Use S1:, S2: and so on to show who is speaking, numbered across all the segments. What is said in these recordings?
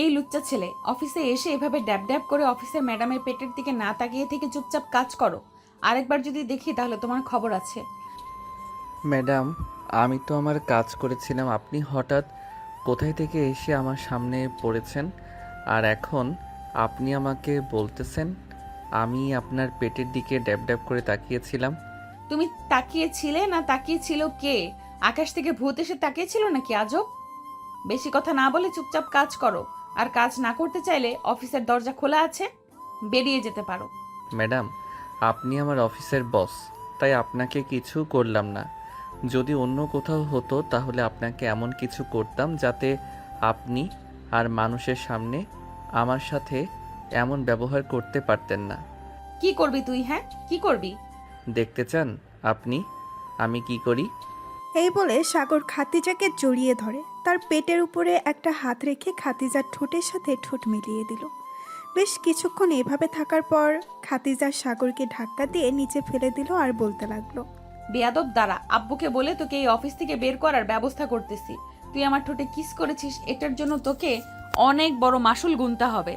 S1: এই লুচ্চা ছেলে, অফিসে এসে এভাবে ড্যাব ড্যাব করে অফিসের ম্যাডামের পেটের দিকে না তাকিয়ে থেকে চুপচাপ কাজ করো। আরেকবার যদি দেখি তাহলে তোমার খবর আছে।
S2: ম্যাডাম, আমি তো আমার কাজ করেছিলাম, আপনি হঠাৎ কোথায় থেকে এসে আমার সামনে পড়েছেন, আর এখন আপনি আমাকে বলতেছেন আমি আপনার পেটের দিকে ড্যাব ড্যাব করে তাকিয়েছিলাম।
S1: তুমি তাকিয়েছিলে না তাকিয়েছিল কে? আকাশ থেকে ভূত এসে তাকিয়েছিল নাকি আজব? বেশি কথা না বলে চুপচাপ কাজ করো। আর কাজ না করতে চাইলে অফিসের দরজা খোলা আছে, বেরিয়ে যেতে পারো।
S2: ম্যাডাম, আপনি আমার অফিসের বস, তাই আপনাকে কিছু করলাম না। যদি অন্য কোথাও হতো তাহলে আপনাকে এমন কিছু করতাম যাতে আপনি আর মানুষের সামনে আমার সাথে এমন ব্যবহার করতে পারতেন না।
S1: কি করবি তুই? হ্যাঁ, কি করবি?
S2: দেখতে চান আপনি আমি কি করি?
S3: এই বলে সাগর খাতিজাকে জড়িয়ে ধরে, তার পেটের উপরে একটা হাত রেখে খাতিজার ঠোঁটের সাথে ঠোঁট মিলিয়ে দিল। বেশ কিছুক্ষণ এভাবে থাকার পর খাতিজা সাগরকে ধাক্কা দিয়ে নিচে ফেলে দিল আর বলতে লাগলো,
S1: বেয়াদব, দাঁড়া, আব্বুকে বলে তোকে এই অফিস থেকে বের করার ব্যবস্থা করতেছি। তুই আমার ঠোঁটে কিস করেছিস, এটার জন্য তোকে অনেক বড় মাসুল গুনতে হবে।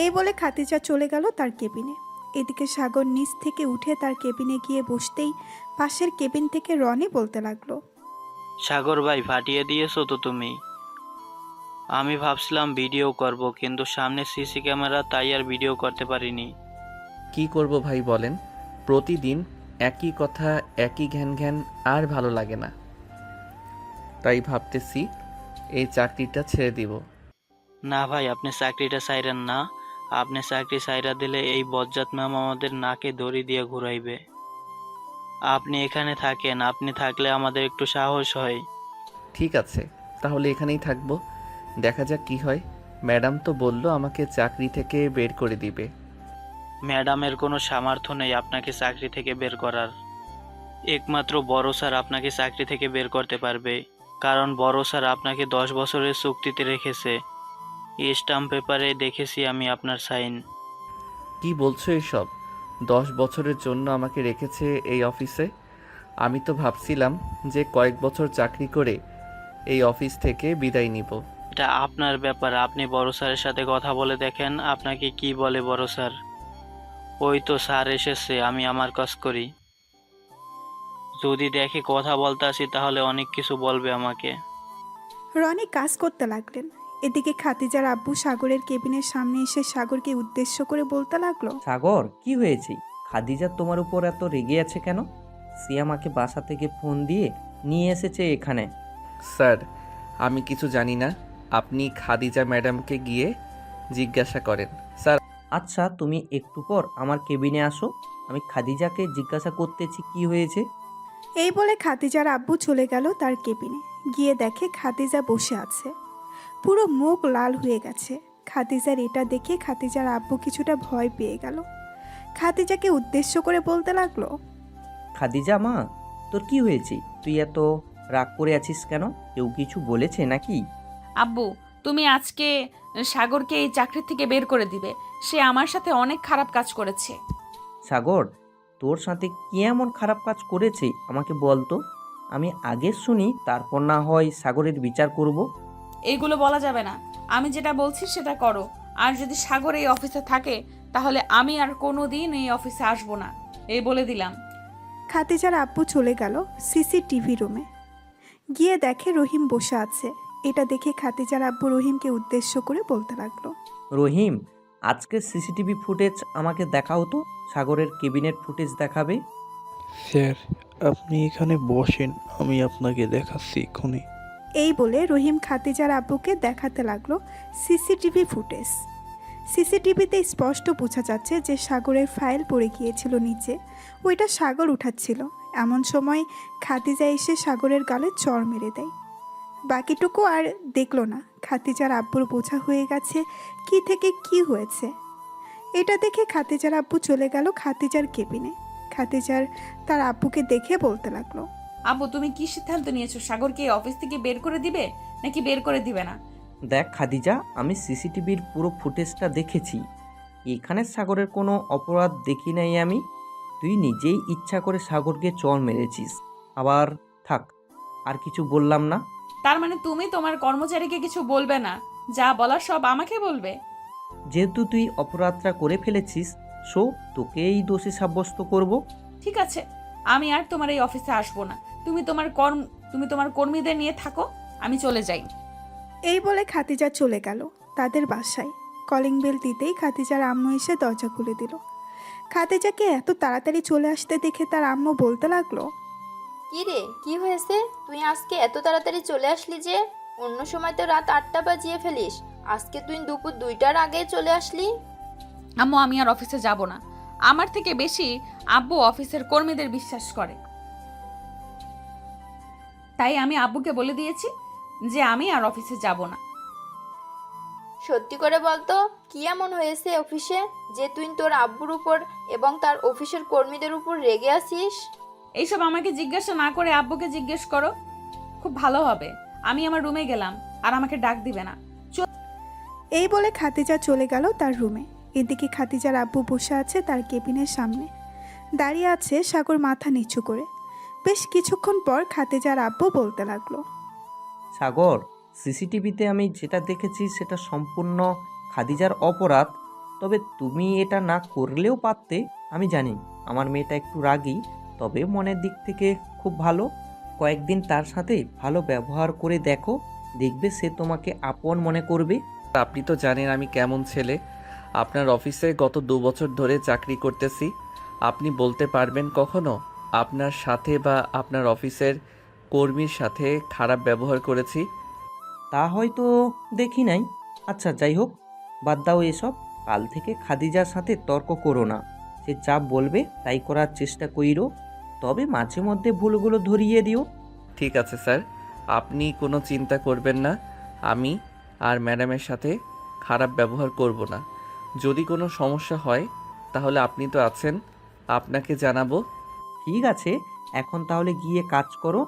S3: এই বলে খাতিজা চলে গেল তার কেবিনে। এদিকে সাগর নিচ থেকে উঠে তার কেবিনে গিয়ে বসতেই পাশের কেবিন থেকে রনি বলতে লাগলো,
S4: সাগর ভাই, ফাটিয়ে দিয়েছো তো তুমি। আমি ভাবছিলাম ভিডিও করব, কিন্তু সামনে সিসি ক্যামেরা, তাই আর ভিডিও করতে পারিনি।
S2: কি করব ভাই বলেন, প্রতিদিন একই কথা, একই ঘ্যান ঘ্যান, আর ভালো লাগে না। তাই ভাবতেছি এই চাকরিটা ছেড়ে দিব।
S4: না ভাই, আপনি চাকরিটা ছাইরেন না। আপনি চাকরি ছাইরা দিলে এই বজ্জাত ম্যাম আমাদের নাকে দড়ি দিয়ে ঘুরাইবে। আপনি এখানে থাকেন, আপনি থাকলে আমাদের একটু সাহস হয়।
S2: ঠিক আছে, তাহলে এখানেই থাকবো, দেখা যাক কি হয়। ম্যাডাম তো বলল আমাকে চাকরি থেকে বের করে দিবে।
S4: ম্যাডামের কোনো সামর্থ্য নেই আপনাকে চাকরি থেকে বের করার। একমাত্র বড় স্যার আপনাকে চাকরি থেকে বের করতে পারবে, কারণ বড় স্যার আপনাকে 10 বছরের চুক্তিতে রেখেছে। স্টাম্প পেপারে দেখেছি আমি আপনার সাইন।
S2: কি বলছো এসব? 10 বছরের জন্য আমাকে রেখেছে এই অফিসে? আমি তো ভাবছিলাম যে কয়েক বছর চাকরি করে এই অফিস থেকে বিদায় নিব।
S4: এটা আপনার ব্যাপার, আপনি বড় স্যারের সাথে কথা বলে দেখেন আপনাকে কি বলে বড় স্যার। ওই তো স্যার এসেছে, আমি আমার কাজ করি। যদি দেখে কথা বলতে আসি তাহলে অনেক কিছু বলবে আমাকে।
S3: রনি কাজ করতে লাগলেন। এদিকে খাতিজার আব্বু সাগরের কেবিনের সামনে এসে সাগরকে উদ্দেশ্য করে বলতে লাগলো,
S5: সাগর, কি হয়েছে? খাদিজা তোমার উপর এত রেগে আছে কেন? সে আমাকে বাসা থেকে ফোন দিয়ে নিয়ে এসেছে এখানে।
S2: স্যার, আমি কিছু জানি না, আপনি খাদিজা ম্যাডামকে গিয়ে জিজ্ঞাসা করেন। স্যার,
S5: আচ্ছা, তুমি একটু পর আমার কেবিনে আসো, আমি খাদিজাকে জিজ্ঞাসা করতেছি কি হয়েছে।
S3: এই বলে খাতিজার আব্বু চলে গেল তার কেবিনে। গিয়ে দেখে খাতিজা বসে আছে, পুরো মুখ লাল হয়ে গেছে। খাতিজার এটা দেখে খাতিজার আব্বু কিছুটা ভয় পেয়ে গেল। খাতিজাকে উদ্দেশ্য করে বলতে লাগলো,
S5: খাদিজা মা, তোর কি হয়েছে? তুই এত রাগ করে আছিস কেন? কেউ কিছু বলেছে নাকি?
S1: আব্বু, তুমি আজকে সাগরকে এই চাকরি থেকে বের করে দিবে। সে আমার সাথে অনেক খারাপ কাজ করেছে।
S5: সাগর, তোর সাথে কি এমন খারাপ কাজ করেছে আমাকে বল তো, আমি আগে শুনি, তারপর না হয় সাগরের বিচার করব।
S1: এইগুলো বলা যাবে না। আমি যেটা বলছি সেটা করো। আর যদি সাগর এই অফিসে থাকে তাহলে আমি আর কোনো দিন এই অফিসে আসবো না, এই বলে দিলাম।
S3: খাতিজার আব্বু চলে গেল সিসিটিভি রুমে। গিয়ে দেখে রহিম বসে আছে। এটা দেখে খাতিজার আব্বু রহিমকে উদ্দেশ্য করে বলতে লাগলো,
S5: রহিম, আজকে সিসিটিভি ফুটেজ আমাকে দেখাও তো। সাগরের কেবিনেট ফুটেজ দেখাবে?
S6: স্যার, আপনি এখানে বসেন, আমি আপনাকে দেখাচ্ছি এক্ষুনি।
S3: এই বলে রহিম খাতিজার আব্বুকে দেখাতে লাগলো সিসিটিভি ফুটেজ। সিসিটিভিতে স্পষ্ট বোঝা যাচ্ছে যে সাগরের ফাইল পড়ে গিয়েছিল নিচে, ওইটা সাগর উঠাচ্ছিল। এমন সময় খাতিজা এসে সাগরের গালে চড় মেরে দেয়। বাকিটুকু আর দেখলো না। খাতিজার আব্বুর বোঝা হয়ে গেছে কি থেকে কি হয়েছে। এটা দেখে খাতিজার আব্বু চলে গেল খাতিজার কেবিনে। খাতিজার তার আব্বুকে দেখে বলতে লাগলো,
S1: আব্বু, তুমি কি সিদ্ধান্ত নিয়েছো? সাগরকে এই অফিস থেকে বের করে দিবে নাকি বের করে দিবে না?
S5: দেখ খাদিজা, আমি সিসিটিভির পুরো ফুটেজটা দেখেছি। এখানে সাগরের কোনো অপরাধ দেখি নাই আমি। তুই নিজেই ইচ্ছা করে সাগরকে চড় মেরেছিস। আবার থাক, আর কিছু বললাম না।
S1: তার মানে তুমি তোমার কর্মচারীকে কিছু বলবে না, যা বলার সব আমাকে বলবে?
S5: যেহেতু তুই অপরাধটা করে ফেলেছিস, সো তোকেই দোষী সাব্যস্ত করব।
S1: ঠিক আছে, আমি আর তোমার এই অফিসে আসবো না। তুমি তোমার কর্মীদের নিয়ে থাকো, আমি চলে যাই।
S3: এই বলে খাতিজা চলে গেল তাদের বাসায়। কলিং বেল দিতেই খাতিজার আম্মু এসে দরজা খুলে দিল। খাতিজাকে এত তাড়াতাড়ি চলে আসতে দেখে তার আম্মু বলতে লাগলো,
S7: কি রে, কি হয়েছে? তুই আজকে এত তাড়াতাড়ি চলে আসলি যে? অন্য সময় তো রাত 8টা বাজিয়ে ফেলিস, আজকে তুই দুপুর 2টার আগে চলে আসলি।
S1: আম্মু, আমি আর অফিসে যাব না। আমার থেকে বেশি আব্বু অফিসের কর্মীদের বিশ্বাস করে, তাই আমি আব্বুকে বলে দিয়েছি যে আমি আর অফিসে যাব না।
S7: সত্যি করে বলতো, কি এমন হয়েছে অফিসে যে তুই তোর আব্বুর উপর এবং তার অফিসের কর্মীদের উপর রেগে আছিস?
S1: এইসব আমাকে জিজ্ঞাসা না করে আব্বুকে জিজ্ঞেস করো, খুব ভালো হবে। আমি আমার রুমে গেলাম, আর আমাকে ডাক দিবে না।
S3: এই বলে খাতিজা চলে গেল তার রুমে। এদিকে খাতিজার আব্বু বসে আছে তার কেবিনের সামনে, দাঁড়িয়ে আছে সাগর মাথা নিচু করে। বেশ কিছুক্ষণ পর খাতিজার আব্বু বলতে লাগলো,
S5: সাগর, সিসিটিভিতে আমি যেটা দেখেছি সেটা সম্পূর্ণ খাদিজার অপরাধ। তবে তুমি এটা না করলেও পারতে। আমি জানি আমার মেয়েটা একটু রাগী, তবে মনের দিক থেকে খুব ভালো। কয়েকদিন তার সাথে ভালো ব্যবহার করে দেখো, দেখবে সে তোমাকে আপন মনে করবে।
S2: আপনি তো জানেন আমি কেমন ছেলে। আপনার অফিসে গত 2 বছর ধরে চাকরি করতেছি। আপনি বলতে পারবেন কখনো আপনার সাথে বা আপনার অফিসের কর্মীর সাথে খারাপ ব্যবহার করেছি?
S5: তা হয়তো দেখি নাই। আচ্ছা যাই হোক, বাদ দাও এসব। কাল থেকে খাদিজার সাথে তর্ক করো না। সে যা বলবে তাই করার চেষ্টা কইরো, তবে মাঝে মধ্যে ভুলগুলো ধরিয়ে দিও।
S2: ঠিক আছে স্যার, আপনি কোনো চিন্তা করবেন না। আমি আর ম্যাডামের সাথে খারাপ ব্যবহার করব না। যদি কোনো সমস্যা হয় তাহলে আপনি তো আছেন, আপনাকে জানাবো।
S5: ঠিক আছে, এখন তাহলে গিয়ে কাজ করো।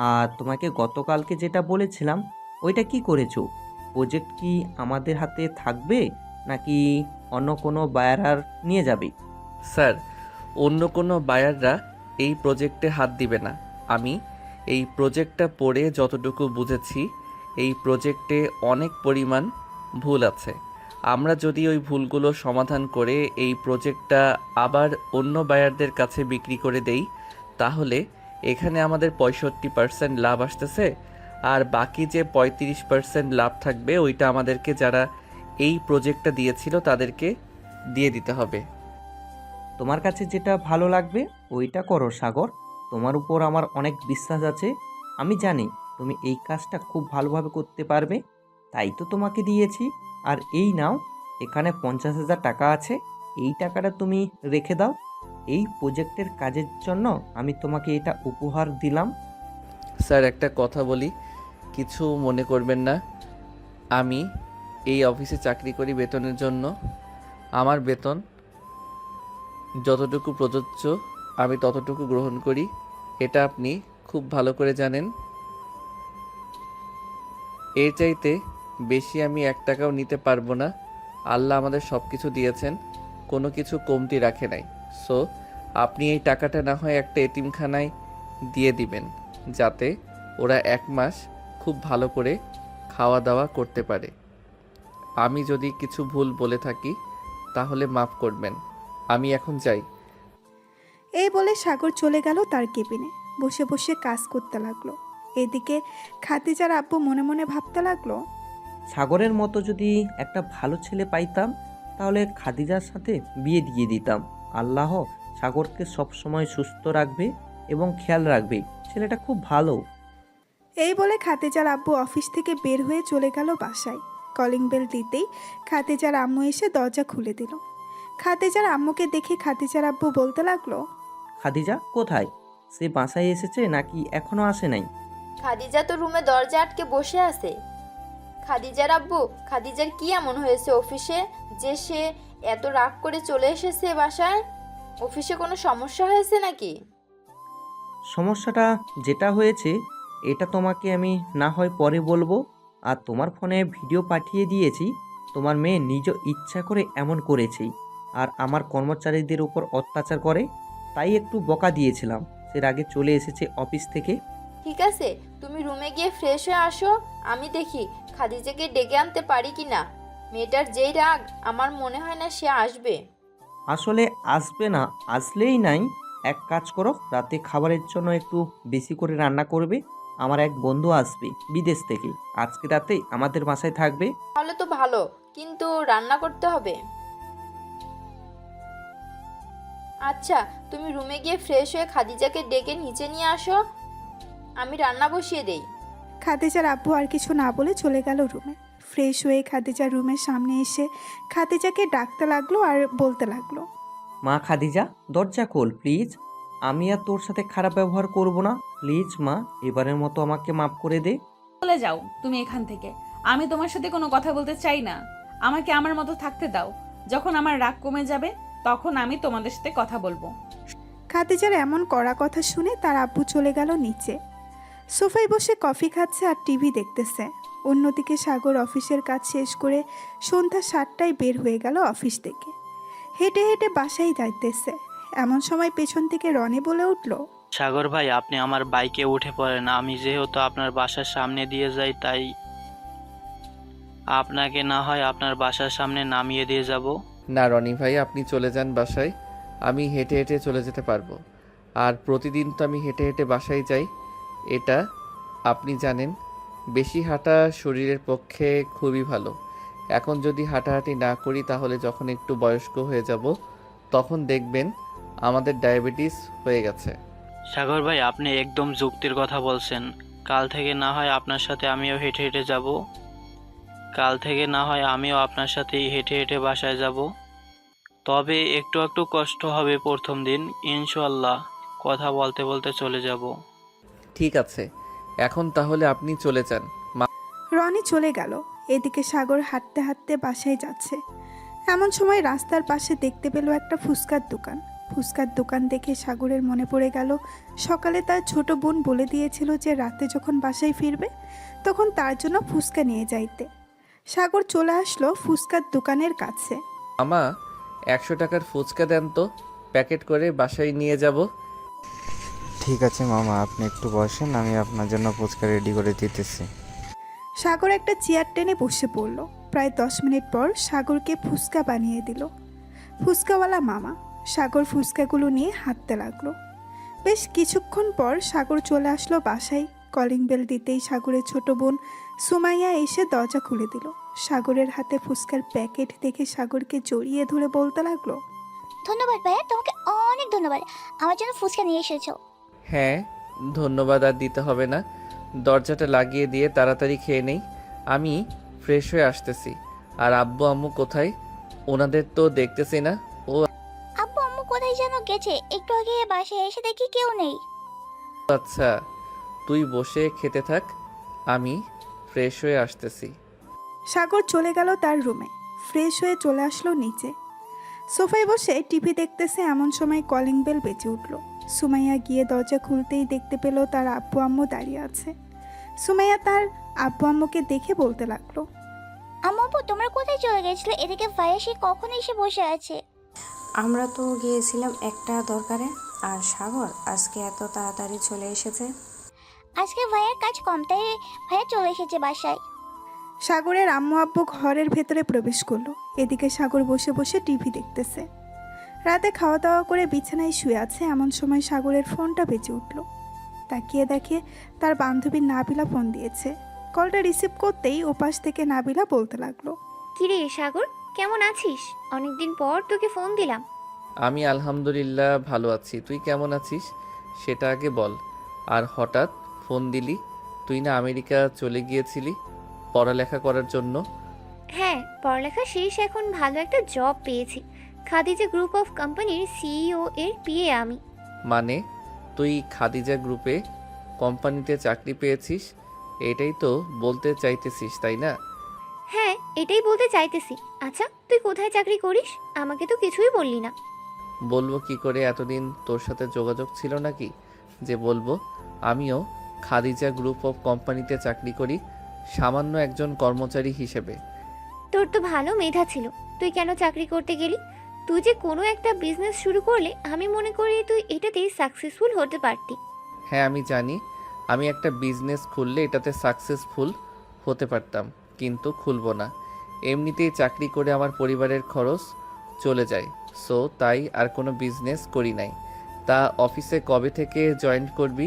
S5: আর তোমাকে গতকালকে যেটা বলেছিলাম ওইটা কি করেছো? প্রজেক্ট কি আমাদের হাতে থাকবে নাকি অন্য কোনো বায়ার নিয়ে যাবে?
S2: স্যার, অন্য কোনো বায়াররা এই প্রজেক্টে হাত দিবে না। আমি এই প্রজেক্টটা পড়ে যতটুকু বুঝেছি, এই প্রজেক্টে অনেক পরিমাণ ভুল আছে। আমরা যদি ওই ভুলগুলো সমাধান করে এই প্রজেক্টটা আবার অন্য বায়ারদের কাছে বিক্রি করে দেই, তাহলে এখানে আমাদের 65% লাভ আসতেছে, আর বাকি যে 35% লাভ থাকবে ওইটা আমাদেরকে যারা এই প্রজেক্টটা দিয়েছিল তাদেরকে দিয়ে দিতে হবে।
S5: তোমার কাছে যেটা ভালো লাগবে ওইটা করো সাগর। তোমার উপর আমার অনেক বিশ্বাস আছে। আমি জানি তুমি এই কাজটা খুব ভালোভাবে করতে পারবে, তাই তো তোমাকে দিয়েছি। আর এই নাও, এখানে 50,000 টাকা আছে। এই টাকাটা তুমি রেখে দাও। এই প্রজেক্টের কাজের জন্য আমি তোমাকে এটা উপহার দিলাম।
S2: স্যার, একটা কথা বলি, কিছু মনে করবেন না। আমি এই অফিসে চাকরি করি বেতনের জন্য। আমার বেতন যতটুকু প্রযোজ্য আমি ততটুকু গ্রহণ করি, এটা আপনি খুব ভালো করে জানেন। এর চাইতে বেশি আমি 1 টাকাও নিতে পারবো না। আল্লাহ আমাদের সব কিছু দিয়েছেন, কোনো কিছু কমতি রাখে নাই। সো আপনি এই টাকাটা না হয় একটা এতিমখানায় দিয়ে দিবেন, যাতে ওরা 1 মাস খুব ভালো করে খাওয়া দাওয়া করতে পারে। আমি যদি কিছু ভুল বলে থাকি তাহলে মাফ করবেন। আমি এখন যাই।
S3: এই বলে সাগর চলে গেল তার কেবিনে। বসে বসে কাজ করতে লাগলো। এদিকে খাতিজার আব্বু মনে মনে ভাবতে লাগলো,
S5: সাগরের মতো যদি একটা ভালো ছেলে পাইতাম তাহলে খাদিজার সাথে বিয়ে দিয়ে দিতাম। আল্লাহ সাগরকে সবসময় সুস্থ রাখবে এবং খেয়াল রাখবে। ছেলেটা খুব ভালো।
S3: এই বলে খাতিজার আব্বু অফিস থেকে বের হয়ে চলে গেল বাসায়। কলিং বেল দিতেই খাতিজার আম্মু এসে দরজা খুলে দিল। খাতিজার আম্মুকে দেখে খাতিজার আব্বু বলতে লাগলো,
S5: খাদিজা কোথায়? সে বাসায় এসেছে নাকি এখনো আসে নাই?
S7: খাদিজা তো রুমে দরজা আটকে বসে আছে। খাদিজার আব্বু, খাদিজার কি এমন হয়েছে অফিসে যে সে এত রাগ করে চলে এসেছে বাসায়? অফিসে কোনো সমস্যা হয়েছে নাকি?
S5: সমস্যাটা যেটা হয়েছে এটা তোমাকে আমি না হয় পরে বলবো। আর তোমার ফোনে ভিডিও পাঠিয়ে দিয়েছি। তোমার মেয়ে নিজ ইচ্ছা করে এমন করেছে, আর আমার কর্মচারীদের উপর অত্যাচার করে, তাই একটু বকা দিয়েছিলাম। সে আগে চলে এসেছে অফিস থেকে।
S7: ঠিক আছে, তুমি রুমে গিয়ে ফ্রেশ হয়ে আসো। আমি দেখি খাদিজাকে ডেকে আনতে পারি কি না। মেয়েটার যেই রাগ, আমার মনে হয় না সে আসবে।
S5: আসলে আসবে না, আসলেই নাই। এক কাজ করো, রাতে খাবারের জন্য একটু বেশি করে রান্না করবে। আমার এক বন্ধু আসবে বিদেশ থেকে, আজকে রাতে আমাদের বাসায় থাকবে।
S7: তাহলে তো ভালো, কিন্তু রান্না করতে হবে। আচ্ছা, তুমি রুমে গিয়ে ফ্রেশ হয়ে খাদিজাকে ডেকে নিচে নিয়ে আসো, আমি রান্না বসিয়ে দেই।
S3: খাদিজার আব্বু আর কিছু না বলে চলে গেল রুমে। ফ্রেশ হয়ে খাদিজার রুমের সামনে এসে খাদিজাকে ডাকতে লাগলো আর বলতে লাগলো,
S5: মা খাদিজা, দরজা খোল প্লিজ। আমি আর তোর সাথে খারাপ ব্যবহার করব না, প্লিজ মা, এবারের মতো আমাকে মাফ করে দে।
S1: চলে যাও তুমি এখান থেকে। আমি তোমার সাথে কোনো কথা বলতে চাই না। আমাকে আমার মতো থাকতে দাও। যখন আমার রাগ কমে যাবে তখন আমি তোমাদের সাথে কথা বলবো।
S3: খাদিজার এমন কড়া কথা শুনে তার আব্বু চলে গেল নিচে। সোফায় বসে কফি খাচ্ছে আর টিভি দেখতেছে। অন্যদিকে সাগর অফিসের কাজ শেষ করে সন্ধ্যা 7টায় বের হয়ে গেল অফিস থেকে। হেঁটে হেঁটে বাসায় যাইতেছে, এমন সময় পেছন থেকে রনি বলে উঠল,
S4: সাগর ভাই, আপনি আমার বাইকে উঠে পড়েন। আমি যেহেতু আপনার বাসার সামনে দিয়ে যাই, তাই আপনাকে না হয় আপনার বাসার সামনে নামিয়ে দিয়ে যাব।
S2: না রনি ভাই, আপনি চলে যান বাসায়। আমি হেঁটে হেঁটে চলে যেতে পারবো। আর প্রতিদিন তো আমি হেঁটে হেঁটে বাসায় যাই, এটা আপনি জানেন। বেশি হাঁটা শরীরের পক্ষে খুবই ভালো। এখন যদি হাঁটাহাঁটি না করি তাহলে যখন একটু বয়স্ক হয়ে যাব তখন দেখবেন আমাদের ডায়াবেটিস হয়ে গেছে।
S4: সাগর ভাই, আপনি একদম যুক্তির কথা বলছেন। কাল থেকে না হয় আপনার সাথে আমিও হেঁটে হেঁটে যাব। কাল থেকে না হয় আমিও আপনার সাথে হেঁটে হেঁটে বাসায় যাব। তবে একটু একটু কষ্ট হবে প্রথম দিন, ইনশাল্লাহ কথা বলতে বলতে চলে যাব।
S2: ঠিক আছে, এখন তাহলে আপনি চলে যান।
S3: রনি চলে গেল। এদিকে সাগর হাঁটতে হাঁটতে বাসায় যাচ্ছে। এমন সময় রাস্তার পাশে দেখতে পেল একটা ফুচকার দোকান। ফুচকার দোকান দেখে সাগরের মনে পড়ে গেল সকালে তার ছোট বোন বলে দিয়েছিল যে রাতে যখন বাসায় ফিরবে তখন তার জন্য ফুচকা নিয়ে যাইতে। সাগর চলে আসলো ফুচকার দোকানের কাছে।
S2: মামা, 100 টাকার ফুচকা দেন তো, প্যাকেট করে বাসায় নিয়ে যাব।
S8: ঠিক আছে মামা, আপনি একটু বসেন, আমি আপনার জন্য ফুচকা রেডি করে দিতেছি।
S3: সাগর একটা চেয়ার টেনে বসে পড়ল। প্রায় 10 মিনিট পর সাগরকে ফুচকা বানিয়ে দিল ফুচকাওয়ালা মামা। সাগর ফুচকাগুলো নিয়ে হাঁটতে লাগলো। বেশ কিছুক্ষণ পর সাগর চলে আসলো বাসায়। কলিং বেল দিতেই সাগরের ছোট বোন সুমাইয়া এসে দরজা খুলে দিল। সাগরের হাতে ফুচকার প্যাকেট দেখে সাগরকে জড়িয়ে ধরে বলতে লাগলো,
S9: ধন্যবাদ ভাইয়া, তোমাকে অনেক ধন্যবাদ, আমার জন্য ফুচকা নিয়ে এসেছো।
S2: হ্যাঁ, ধন্যবাদ আর দিতে হবে না। দরজাটা লাগিয়ে দিয়ে তাড়াতাড়ি খেয়ে নেই, আমি ফ্রেশ হয়ে আসতেছি। আর আব্বু আম্মু কোথায়? ওনাদের তো দেখতেছি না। ও
S9: আব্বু আম্মু কোথায় যেন গেছে, একটু আগে বাসায় এসে দেখি কেউ নেই।
S2: আচ্ছা, তুই বসে খেতে থাক, আমি ফ্রেশ হয়ে আসতেছি।
S3: সাগর চলে গেল তার রুমে। ফ্রেশ হয়ে চলে আসলো নিচে। সোফায় বসে টিভি দেখতেছে, এমন সময় কলিং বেল বেজে উঠল। সুমাইয়া গিয়ে দরজা খুলতেই দেখতে পেল তার আব্বু আম্মু দাঁড়িয়ে আছে। সুমাইয়া তার আব্বু আম্মুকে দেখে বলতে লাগলো,
S9: আম্মু আব্বু তোমরা কোথায় চলে গেছিলে? এদিকে ভাইয়া সে কখন এসে বসে আছে।
S10: আমরা তো গিয়েছিলাম একটা দরকারে। আর সাগর আজকে এত তাড়াতাড়ি চলে এসেছে।
S9: আজকে ভাইয়ার কাজ কম, তাই ভাইয়া চলে এসেছে বাসায়।
S3: সাগরের আম্মু আব্বু ঘরের ভেতরে প্রবেশ করলো। এদিকে সাগর বসে বসে টিভি দেখতেছে। রাতে খাওয়া দাওয়া করে বিছানায় শুয়ে আছে। এমন সময় সাগরের ফোনটা বেজে উঠল। তাকিয়ে দেখে তার বান্ধবী নাবিলা ফোন দিয়েছে। কলটা রিসিভ করতেই ওপাশ থেকে নাবিলা বলতে লাগলো,
S11: কিরে সাগর, কেমন আছিস? অনেকদিন পর তোকে ফোন দিলাম।
S2: আমি আলহামদুলিল্লাহ ভালো আছি, তুই কেমন আছিস সেটা আগে বল। আর হঠাৎ ফোন দিলি? তুই না আমেরিকা চলে গিয়েছিলি পড়ালেখা করার জন্য?
S11: হ্যাঁ, পড়ালেখা শেষ, এখন ভালো একটা জব পেয়েছি। খাদিজা গ্রুপ অফ কোম্পানির সিইও এর পিএ আমি।
S2: মানে তুই খাদিজা গ্রুপে কোম্পানিতে চাকরি পেয়েছিস, এটাই তো বলতে চাইতেছিস তাই না?
S11: হ্যাঁ, এটাই বলতে চাইতেছি। আচ্ছা, তুই কোথায় চাকরি করিস? আমাকে তো কিছুই বললি না।
S2: বলবো কি করে, এতদিন তোর সাথে যোগাযোগ ছিল নাকি যে বলবো? আমিও খাদিজা গ্রুপ অফ কোম্পানিতে চাকরি করি, সামান্য একজন কর্মচারী হিসেবে।
S11: তোর তো ভালো মেধা ছিল, তুই কেন চাকরি করতে গেলি? তুই যে কোনো একটা বিজনেস শুরু করলে আমি মনে করি তুই এটাতেই সাকসেসফুল হতে পারতি।
S2: হ্যাঁ আমি জানি, আমি একটা বিজনেস খুললে এটাতে সাকসেসফুল হতে পারতাম, কিন্তু খুলবো না। এমনিতেই চাকরি করে আমার পরিবারের খরচ চলে যায়, সো তাই আর কোনো বিজনেস করি নাই। তা অফিসে কবে থেকে জয়েন করবি?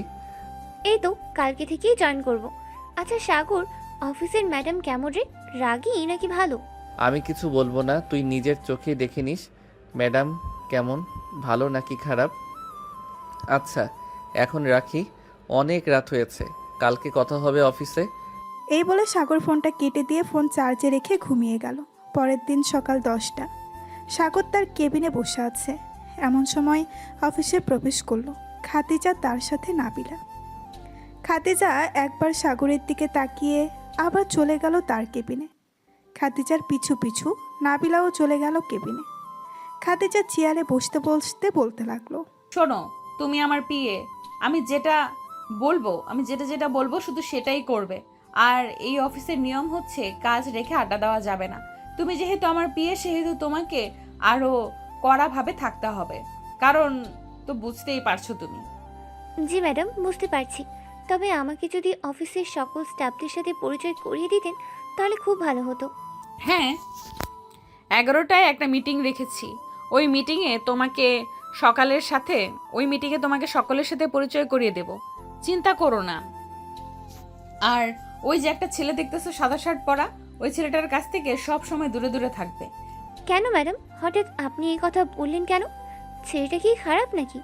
S11: এই তো কালকে থেকেই জয়েন করব। আচ্ছা সাগর, অফিসের ম্যাডাম কেমন রে? রাগী নাকি ভালো?
S2: আমি কিছু বলবো না, তুই নিজের চোখে দেখে নিস ম্যাডাম কেমন, ভালো নাকি খারাপ। আচ্ছা এখন রাখি, অনেক রাত হয়েছে, কালকে কথা হবে অফিসে।
S3: এই বলে সাগর ফোনটা কেটে দিয়ে ফোন চার্জে রেখে ঘুমিয়ে গেল। পরের দিন সকাল 10টা, সাগর তার কেবিনে বসে আছে। এমন সময় অফিসে প্রবেশ করলো খাদিজা, তার সাথে নাবিলা। খাদিজা একবার সাগরের দিকে তাকিয়ে আবার চলে গেল তার কেবিনে। খাদিজার পিছু পিছু নাবিলাও চলে গেল কেবিনে। খাদিজা চেয়ারে বসতে বসতে বলতে লাগলো,
S1: শোনো, তুমি আমার পিএ, আমি যেটা যেটা বলবো শুধু সেটাই করবে। আর এই অফিসের নিয়ম হচ্ছে কাজ রেখে আড্ডা দেওয়া যাবে না। তুমি যেহেতু আমার পিএ, সেহেতু তোমাকে আরো কড়াভাবে থাকতে হবে, কারণ তো বুঝতেই পারছো তুমি।
S11: জি ম্যাডাম, বুঝতে পারছি। তবে আমাকে যদি অফিসের সকল স্টাফদের সাথে পরিচয় করিয়ে দিতেন তাহলে খুব ভালো হতো।
S1: হ্যাঁ, 11টায় একটা মিটিং রেখেছি। ওই মিটিংয়ে তোমাকে সকলের সাথে পরিচয় করিয়ে দেব, চিন্তা করো না। আর ওই যে একটা ছেলে দেখতেছো সাদা শার্ট পরা, ওই ছেলেটার কাছ থেকে সব সময় দূরে দূরে থাকবে।
S11: কেন ম্যাডাম, হঠাৎ আপনি এই কথা বললেন কেন? ছেলেটা কি খারাপ নাকি?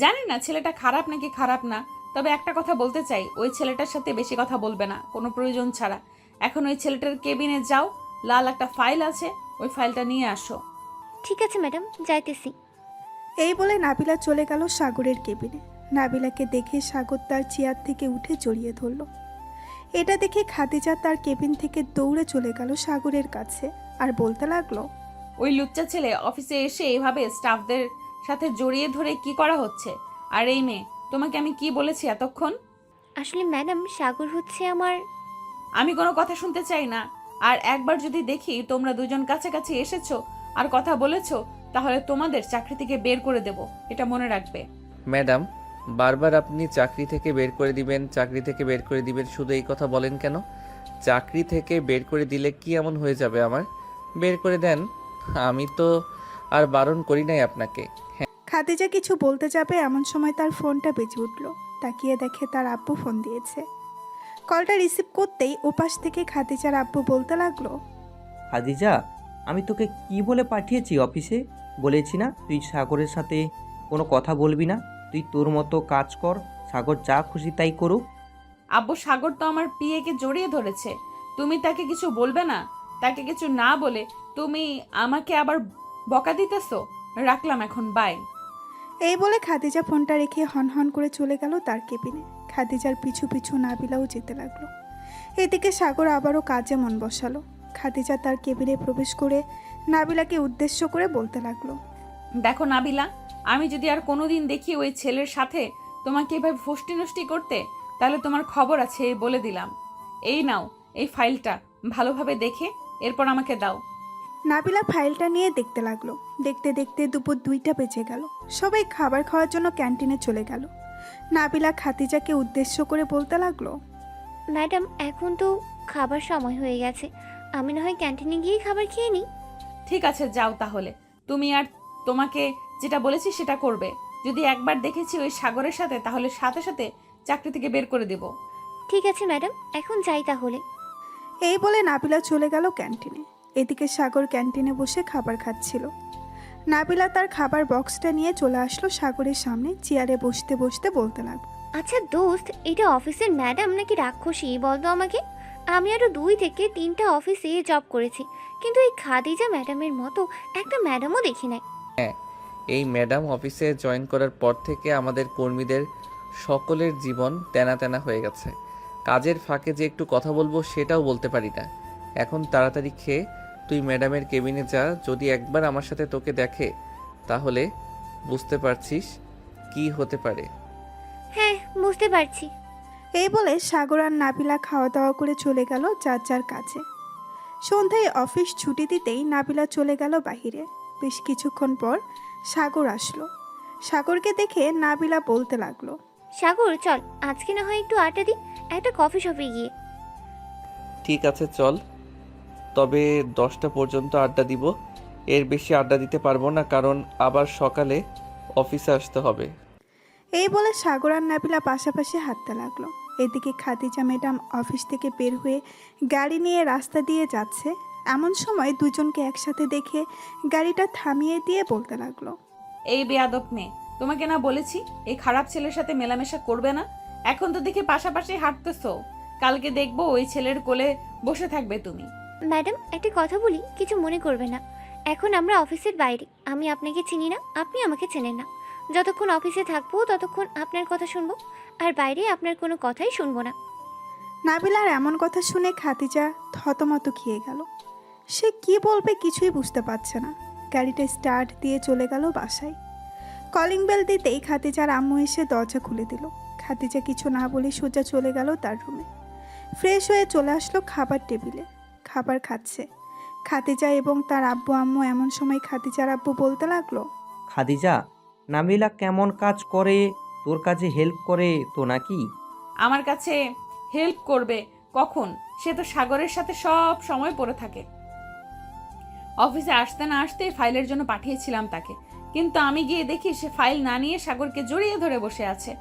S1: জানি না ছেলেটা খারাপ নাকি খারাপ না, তবে একটা কথা বলতে চাই, ওই ছেলেটার সাথে বেশি কথা বলবে না কোনো প্রয়োজন ছাড়া। এখন ওই ছেলেটার কেবিনে যাও, লাল একটা ফাইল আছে, ওই ফাইলটা নিয়ে আসো।
S11: ঠিক আছে ম্যাডাম, যাইতেছি।
S3: এই বলে নাবিলা চলে গেল সাগরের কেবিনে। নাবিলাকে দেখে সাগর তার চেয়ার থেকে উঠে জড়িয়ে ধরল। এটা দেখে খাদিজা তার কেবিন থেকে দৌড়ে চলে গেল সাগরের কাছে আর বলতে লাগলো,
S1: ওই লুচ্চা ছেলে অফিসে এসে এইভাবে স্টাফদের সাথে জড়িয়ে ধরে কি করা হচ্ছে? আর এই মেয়ে, তোমাকে আমি কি বলেছি এতক্ষণ?
S11: আসলে ম্যাডাম, সাগর হচ্ছে আমার...
S1: আমি কোনো কথা শুনতে চাই না। আর একবার যদি দেখি তোমরা দুজন কাছাকাছি এসেছো আর কথা বলেছো, তাহলে তোমাদের চাকরি থেকে বের করে দেব, এটা মনে রাখবে।
S2: ম্যাডাম, বারবার আপনি চাকরি থেকে বের করে দিবেন, শুধু এই কথা বলেন কেন? চাকরি থেকে বের করে দিলে কি এমন হয়ে যাবে আমার? বের করে দেন, আমি তো আর বারণ করি নাই আপনাকে।
S3: খাদিজা কিছু বলতে যাবে এমন সময় তার ফোনটা বেজে উঠল। তাকিয়ে দেখে তার আব্বু ফোন দিয়েছে। কলটা রিসিভ করতেই ওপাশ থেকে খাদিজার আব্বু বলতে লাগলো,
S5: খাদিজা, আমি তোকে কি বলে পাঠিয়েছি অফিসে? বলেছি না তুই সাগরের সাথে কোনো কথা বলবি না, তুই তোর মতো কাজ কর, সাগর যা খুশি তাই করুক।
S1: আব্বু, সাগর তো আমার পিএকে জড়িয়ে ধরেছে, তুমি তাকে কিছু বলবে না? তাকে কিছু না বলে তুমি আমাকে আবার বকা দিতেছো? রাখলাম এখন, বাই।
S3: এই বলে খাদিজা ফোনটা রেখে হন করে চলে গেল তার কেবিনে। খাদিজার পিছু পিছু নাবিলাও যেতে লাগলো। এদিকে সাগর আবারও কাজে মন বসালো। খাদিজা তার কেবিনে প্রবেশ করে নাবিলাকে উদ্দেশ্য করে বলতে লাগলো,
S1: দেখো নাবিলা, আমি যদি আর কোনোদিন দেখি ওই ছেলের সাথে তোমাকে এভাবে ফষ্টি নষ্টি করতে, তাহলে তোমার খবর আছে, এই বলে দিলাম। এই নাও এই ফাইলটা, ভালোভাবে দেখে এরপর আমাকে দাও।
S3: নাবিলা ফাইলটা নিয়ে দেখতে লাগলো। দেখতে দেখতে দুপুর 2টা বেজে গেল। সবাই খাবার খাওয়ার জন্য ক্যান্টিনে চলে গেল। নাবিলা খাদিজাকে উদ্দেশ্য করে বলতে লাগলো,
S11: ম্যাডাম, এখন তো খাবার সময় হয়ে গেছে, আমি না হয় ক্যান্টিনে গিয়ে খাবার খেয়ে নিই।
S1: ঠিক আছে, যাও তাহলে। তুমি আর তোমাকে যেটা বলেছি সেটা করবে। যদি একবার দেখেছি ওই সাগরের সাথে, তাহলে সাথে সাথে চাকরি থেকে বের করে দেব।
S11: ঠিক আছে ম্যাডাম, এখন যাই তাহলে।
S3: এই বলে নাবিলা চলে গেল ক্যান্টিনে। এদিকে সাগর ক্যান্টিনে বসে খাবার খাচ্ছিল। নাবিলা তার খাবার বক্সটা নিয়ে চলে আসলো সাগরের সামনে। চেয়ারে বসতে বসতে বলতে লাগলো,
S11: আচ্ছা দোস্ত, এটা অফিসের ম্যাডাম নাকি রাক্ষসী বলতো আমাকে? আমি আরও 2 থেকে 3টা অফিসে জব করেছি, কিন্তু এই খাদিজা ম্যাডামের মতো একটা ম্যাডামও দেখি নাই।
S2: হ্যাঁ, এই ম্যাডাম অফিসে জয়েন করার পর থেকে আমাদের কর্মীদের সকলের জীবন তেনা তেনা হয়ে গেছে। কাজের ফাঁকে যে একটু কথা বলবো সেটাও বলতে পারি না। এখন তাড়াতাড়ি খেয়ে তুই ম্যাডামের কেবিনে যা, যদি একবার আমার সাথে তোকে দেখে তাহলে বুঝতে পারছিস কি হতে পারে।
S11: হ্যাঁ, বুঝতে পারছি।
S3: এই বলে সাগর আর নাবিলা খাওয়া দাওয়া করে চলে গেল যার যার কাছে। সন্ধ্যায় অফিস ছুটি দিতেই নাবিলা চলে গেল বাহিরে। বেশ কিছুক্ষণ পর সাগর আসলো। সাগরকে দেখে নাবিলা বলতে লাগলো,
S11: সাগর চল, আজকে না হয় একটু আড্ডা দিই একটা কফি শপে গিয়ে।
S2: ঠিক আছে চল, তবে 10টা পর্যন্ত আড্ডা দিব। এর বেশি আড্ডা দিতে পারবো না, কারণ আবার সকালে অফিসে আসতে হবে।
S3: এই বলে সাগর আর নাবিলা পাশাপাশি হাঁটতে লাগলো। এদিকে খাদিজা ম্যাডাম অফিস থেকে বের হয়ে গাড়ি নিয়ে রাস্তা দিয়ে যাচ্ছে। এমন সময় দুজনকে একসাথে দেখে গাড়িটা থামিয়ে দিয়ে বলতে লাগলো,
S1: এই বেয়াদব মেয়ে, তোমাকে না বলেছি এই খারাপ ছেলের সাথে মেলামেশা করবে না? এখন তো দেখি পাশাপাশি হাঁটতেছো, কালকে দেখবো ওই ছেলের কোলে বসে থাকবে তুমি।
S11: ম্যাডাম একটা কথা বলি, কিছু মনে করবে না। এখন আমরা অফিসের বাইরে, আমি আপনাকে চিনি না, আপনি আমাকে চেনেন না। যতক্ষণ অফিসে থাকবো ততক্ষণ আপনার কথা শুনবো, আর বাইরে আপনার কোনো কথাই শুনবো না।
S3: নাবিলার এমন কথা শুনে খাদিজা থতমত খেয়ে গেল। সে কি বলবে কিছুই বুঝতে পারছে না। গাড়িটা স্টার্ট দিয়ে চলে গেল বাসায়। কলিং বেল দিতেই খাদিজার আম্মু এসে দরজা খুলে দিল। খাদিজা কিছু না বলে সোজা চলে গেল তার রুমে। ফ্রেশ হয়ে চলে আসলো খাবার টেবিলে, খাবার খাচ্ছে খাদিজা এবং তার আব্বু আম্মু। এমন সময় খাদিজার আব্বু বলতে লাগলো,
S5: খাদিজা, নাবিলা কেমন কাজ করে? তোর কাজে হেল্প করে তো নাকি?
S1: আমার কাছে হেল্প করবে কখন? সে তো সাগরের সাথে সব সময় পড়ে থাকে। অফিসে আসতে না আসতেই ফাইলের জন্য পাঠিয়েছিলাম তাকে, কিন্তু আমি গিয়ে দেখি সে ফাইল না নিয়ে সাগরকে জড়িয়ে ধরে বসে আছে।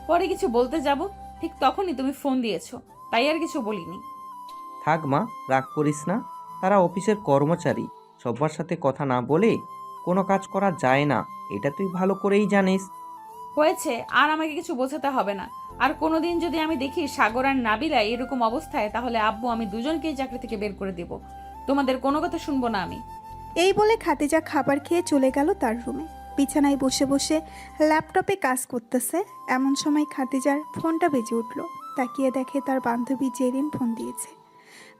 S1: পরে কিছু বলতে যাব, ঠিক তখনই তুমি ফোন দিয়েছো, তাই আর কিছু বলিনি।
S5: থাক মা, রাগ করিস না। তারা অফিসের কর্মচারী, সবার সাথে কথা না বলে কোনো কাজ করা যায় না, এটা তুই ভালো করেই জানিস।
S1: হয়েছে, আর আমাকে কিছু বোঝাতে হবে না। আর কোনোদিন যদি আমি দেখি সাগর আর নাবিলা এরকম অবস্থায়, তাহলে আব্বু আমি দুজনকেই চাকরি থেকে বের করে দেব। তোমাদের কোনো কথা শুনবো না আমি।
S3: এই বলে খাদিজা খাবার খেয়ে চলে গেল তার রুমে। বিছানায় বসে বসে ল্যাপটপে কাজ করতেছে। এমন সময় খাদিজার ফোনটা বেজে উঠল। তাকিয়ে দেখে তার বান্ধবী জেরিন ফোন দিয়েছে।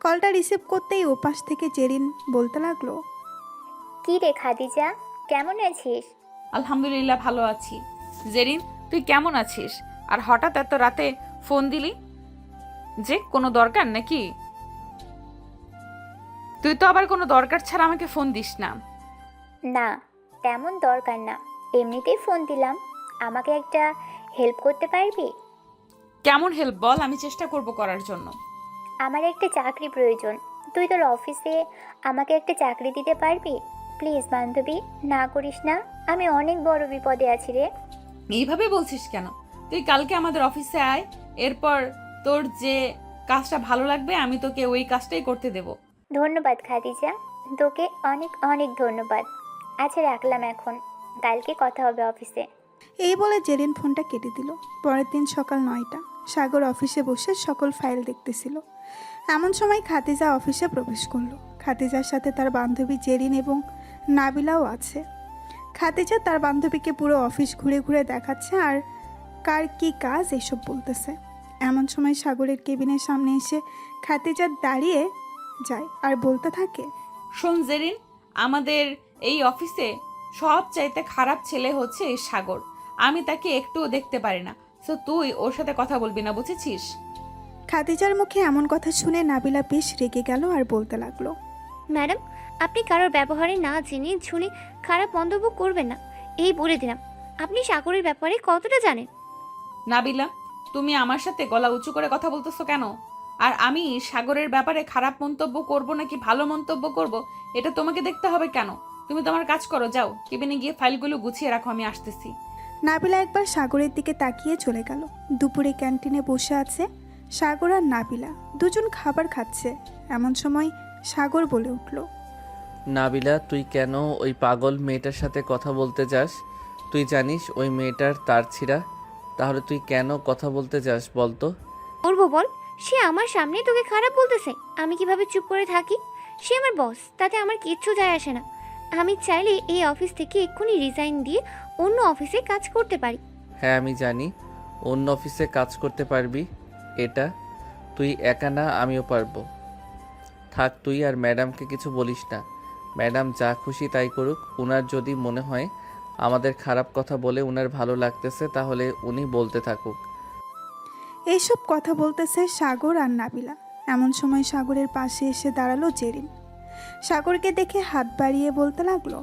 S3: কলটা রিসিভ করতেই ওপাশ থেকে জেরিন বলতে লাগলো,
S9: কি রে খাদিজা, কেমন আছিস?
S1: আলহামদুলিল্লাহ ভালো আছি। জেরিন, তুই কেমন আছিস? আর হঠাৎ এত রাতে ফোন দিলি যে, কোনো দরকার নাকি? তুই তো আবার কোনো দরকার ছাড়া আমাকে ফোন দিস না।
S9: না, তেমন দরকার না, এমনিতেই ফোন দিলাম। আমাকে একটা হেল্প করতে পারবি?
S1: কেমন হেল্প বল, আমি চেষ্টা করব করার জন্য।
S9: আমার একটা চাকরি প্রয়োজন। তুই তোর অফিসে আমাকে একটা চাকরি দিতে পারবি? প্লিজ বান্ধবী, না করিস না, আমি অনেক বড় বিপদে আছি রে।
S1: এইভাবে বলছিস কেন? তুই কালকে আমাদের অফিসে আয়, এরপর তোর যে কাজটা ভালো লাগবে আমি তোকে ওই কাজটাই করতে দেব।
S9: ধন্যবাদ খাদিজা, তোকে অনেক অনেক ধন্যবাদ। আচ্ছা রাখলাম এখন, কালকে কথা হবে অফিসে।
S3: এই বলে জেরিন ফোনটা কেটে দিল। পরের দিন সকাল 9টা। সাগর অফিসে বসে সকল ফাইল দেখতেছিল। এমন সময় খাদিজা অফিসে প্রবেশ করলো। খাদিজার সাথে তার বান্ধবী জেরিন এবং নাবিলাও আছে। খাদিজা তার বান্ধবীকে পুরো অফিস ঘুরে ঘুরে দেখাচ্ছে আর কার কি কাজ এসব বলতেছে। এমন সময় সাগরের কেবিনের সামনে এসে খাদিজা দাঁড়িয়ে যায় আর বলতে থাকে,
S1: শোন জেরিন, আমাদের এই অফিসে সব চাইতে খারাপ ছেলে হচ্ছে এই সাগর। আমি তাকে একটুও দেখতে পারি না, সো তুই ওর সাথে কথা বলবি না, বুঝেছিস?
S3: খাদিজার মুখে এমন কথা শুনে নাবিলা বেশ রেগে গেল আর বলতে লাগলো,
S11: ম্যাডাম, আপনি কারোর ব্যবহারে না জেনে শুনে খারাপ মন্তব্য করবেন না, এই বলে দিলাম। আপনি সাগরের ব্যাপারে কতটা জানেন?
S1: নাবিলা, তুমি আমার সাথে গলা উঁচু করে কথা বলতেছো কেন? আর আমি সাগরের ব্যাপারে খারাপ মন্তব্য করব নাকি ভালো মন্তব্য করব, এটা তোমাকে দেখতে হবে কেন? তুমি তোমার কাজ করো, যাও কেবিনে গিয়ে ফাইলগুলো গুছিয়ে রাখো, আমি আসতেছি।
S3: নাবিলা একবার সাগরের দিকে তাকিয়ে চলে গেল। দুপুরে ক্যান্টিনে বসে আছে সাগর আর নাবিলা, দুজন খাবার খাচ্ছে। এমন সময় সাগর বলে উঠল,
S2: নাবিলা, তুই কেন ওই পাগল মেয়েটার সাথে কথা বলতে যাস? তুই জানিস ওই মেয়েটার তার ছিঁড়া, তাহলে তুই কেন কথা বলতে যাস বলতো?
S11: করবো বল, সে আমার সামনে তোকে খারাপ বলতেছে, আমি কিভাবে চুপ করে থাকি? সে আমার বস, তাতে আমার কিচ্ছু যায় আসে না। আমি চাইলে এই অফিস থেকে এক্ষুনি রিজাইন দিয়ে অন্য অফিসে কাজ করতে পারি।
S2: হ্যাঁ আমি জানি অন্য অফিসে কাজ করতে পারবি, এটা তুই একা না, আমিও পারবো। থাক, তুই আর ম্যাডামকে কিছু বলিস না। ম্যাডাম যা খুশি তাই করুক। উনার যদি মনে হয় আমাদের খারাপ কথা বলে উনার ভালো লাগতেছে, তাহলে উনি বলতে থাকুক।
S3: এইসব কথা বলতেছে সাগর আর নাবিলা। এমন সময় সাগরের পাশে এসে দাঁড়ালো জেরিন। সাগরকে দেখে হাত বাড়িয়ে বলতে লাগলো,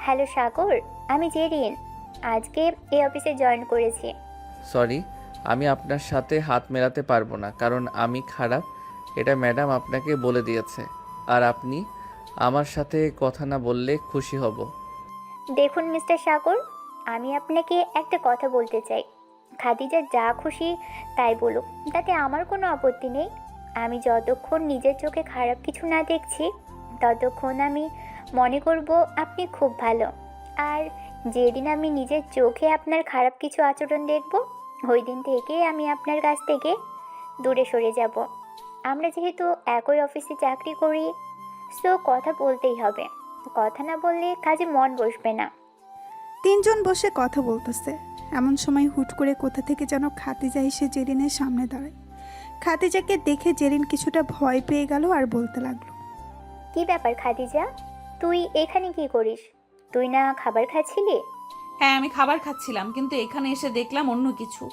S9: হ্যালো সাগর, আমি জেরিন, আজকে এই অফিসে জয়েন করেছি।
S2: সরি, আমি আপনার সাথে হাত মেলাতে পারবো না, কারণ আমি খারাপ, এটা ম্যাডাম আপনাকে বলে দিয়েছে। আর আপনি আমার সাথে কথা না বললে খুশি হব।
S9: দেখুন মিস্টার সাগর, আমি আপনাকে একটা কথা বলতে চাই। খাদিজা যা খুশি তাই বলুক, তাতে আমার কোনো আপত্তি নেই। আমি যতক্ষণ নিজের চোখে খারাপ কিছু না দেখছি ততক্ষণ আমি মনে করব আপনি খুব ভালো। আর যেদিন আমি নিজের চোখে আপনার খারাপ কিছু আচরণ দেখব ওই দিন থেকে আমি আপনার কাছ থেকে দূরে সরে যাব। আমরা যেহেতু একই অফিসে চাকরি করি, সো কথা বলতেই হবে। কথা না বললে কাজে মন বসবে না।
S3: তিনজন বসে কথা বলতেছে, এমন সময় হুট করে কোথা থেকে যেন খাদিজা এসে জেরিনের সামনে দাঁড়ায়। খাদিজাকে দেখে জেরিন কিছুটা ভয় পেয়ে গেল আর বলতে লাগলো,
S9: কি ব্যাপার খাদিজা, তুই এখানে কি করিস? তুই না খাবার খাচ্ছিলি?
S1: হ্যাঁ, আমি খাবার খাচ্ছিলাম, কিন্তু এখানে এসে দেখলাম অন্য কিছু।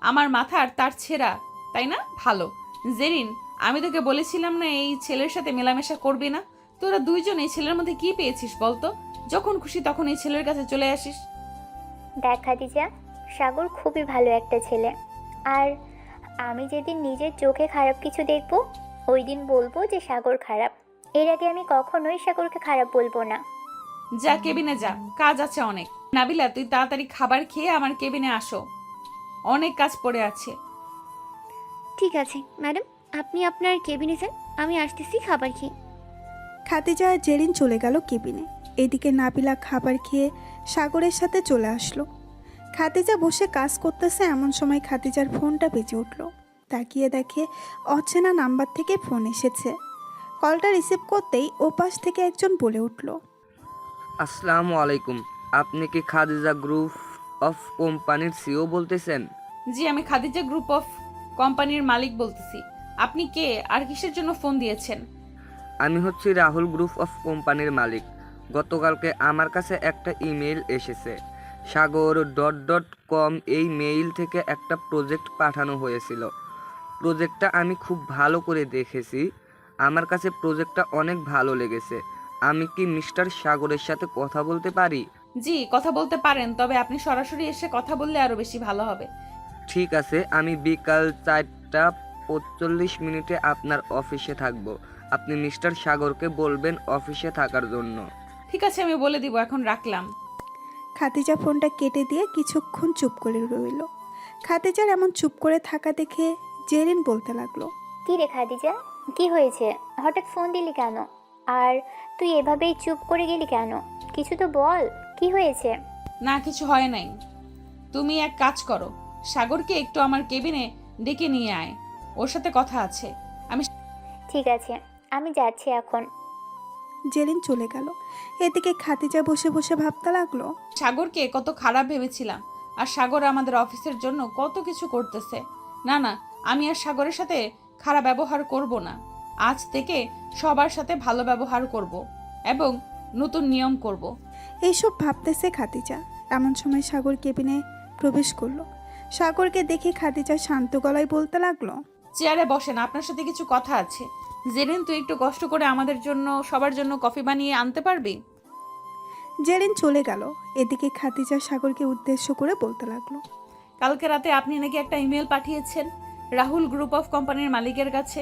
S1: আমার মাথার তার ছেঁড়া, তাই না? ভালো। জেরিন, আমি তোকে বলেছিলাম না এই ছেলের সাথে মেলামেশা করবি না? তোরা দুইজন এই ছেলের মধ্যে কি পেয়েছিস বলতো? যখন খুশি তখন এই ছেলের কাছে চলে আসিস।
S9: দেখ খাদিজা, সাগর খুবই ভালো একটা ছেলে। আর আমি যেদিন নিজের চোখে খারাপ কিছু দেখব ওই দিন বলবো যে সাগর খারাপ। এর আগে আমি কখনোই সাগরকে খারাপ বলবো না।
S1: যা, কেবিনে যা, কাজ আছে অনেক। নাবিলা, তুই তাড়াতাড়ি খাবার খেয়ে আমার কেবিনে আসো, অনেক কাজ পড়ে আছে।
S11: ঠিক আছে ম্যাডাম, আপনি আপনার কেবিনে যান, আমি আসতেছি খাবার খেয়ে।
S3: খাদিজা আর জেরিন চলে গেল কেবিনে। এদিকে নাবিলা খাবার খেয়ে সাগরের সাথে চলে আসলো। খাদিজা বসে কাজ করতেছে, এমন সময় খাদিজার ফোনটা বেজে উঠল। তাকিয়ে দেখে অচেনা নাম্বার থেকে ফোন এসেছে। কলটা রিসিভ করতেই ওপাশ থেকে একজন বলে উঠল,
S12: আসসালামু আলাইকুম, আপনি কি খাদিজা গ্রুপ অফ কোম্পানির সিও বলতেছেন?
S1: জি, আমি খাদিজা গ্রুপ অফ কোম্পানির মালিক বলতেছি। আপনি কে আর কিসের জন্য ফোন দিয়েছেন?
S12: আমি হচ্ছি রাহুল গ্রুপ অফ কোম্পানির মালিক। গতকালকে আমার কাছে একটা ইমেল এসেছে। সাগর.com এই মেইল থেকে একটা প্রজেক্ট পাঠানো হয়েছিল। প্রজেক্টটা আমি খুব ভালো করে দেখেছি, আমার কাছে প্রজেক্টটা অনেক ভালো লেগেছে। আমি কি মিস্টার সাগরের সাথে কথা বলতে পারি?
S1: জি, কথা বলতে পারেন, তবে আপনি সরাসরি এসে কথা বললে আরো বেশি ভালো হবে।
S12: ঠিক আছে, আমি বিকাল 4:45 আপনার অফিসে থাকব। আপনি মিস্টার সাগরকে বলবেন অফিসে থাকার জন্য।
S1: ঠিক আছে, আমি বলে দিব। এখন রাখলাম।
S3: খাদিজা ফোনটা কেটে দিয়ে কিছুক্ষণ চুপ করে রইল। খাদিজার এমন চুপ করে থাকা দেখে জেরিন বলতে লাগলো,
S9: কি রে খাদিজা, কি হয়েছে? হঠাৎ ফোন দিলি কেন? আর তুই এভাবেই চুপ করে গেলি কেন? কিছু তো বল, কি হয়েছে?
S1: না, কিছু হয় নাই। তুমি এক কাজ করো, সাগরকে একটু আমার কেবিনে ডেকে নিয়ে আয়, ওর সাথে কথা আছে।
S9: ঠিক আছে, আমি যাচ্ছি এখন।
S3: জেরিন চলে গেল। এদিকে খাদিজা বসে বসে ভাবতে লাগলো,
S1: সাগরকে কত খারাপ ভেবেছিলাম, আর সাগর আমাদের অফিসের জন্য কত কিছু করতেছে। না না, আমি আর সাগরের সাথে খারাপ ব্যবহার করব না। আজ থেকে সবার সাথে ভালো ব্যবহার করব এবং নতুন নিয়ম করব।
S3: এইসব ভাবতেছে খাদিজা। এমন সময় সাগর কেবিনে প্রবেশ করলো। সাগরকে দেখে খাদিজা শান্ত গলায় বলতে লাগলো,
S1: চেয়ারে বসেন, আপনার সাথে কিছু কথা আছে। জেরিন, তুই একটু কষ্ট করে আমাদের জন্য, সবার জন্য কফি বানিয়ে আনতে পারবি?
S3: জেরিন চলে গেল। এদিকে খাদিজা সাগরকে উদ্দেশ্য করে বলতে লাগলো,
S1: কালকে রাতে আপনি নাকি একটা ইমেল পাঠিয়েছেন রাহুল গ্রুপ অফ কোম্পানির মালিকের কাছে।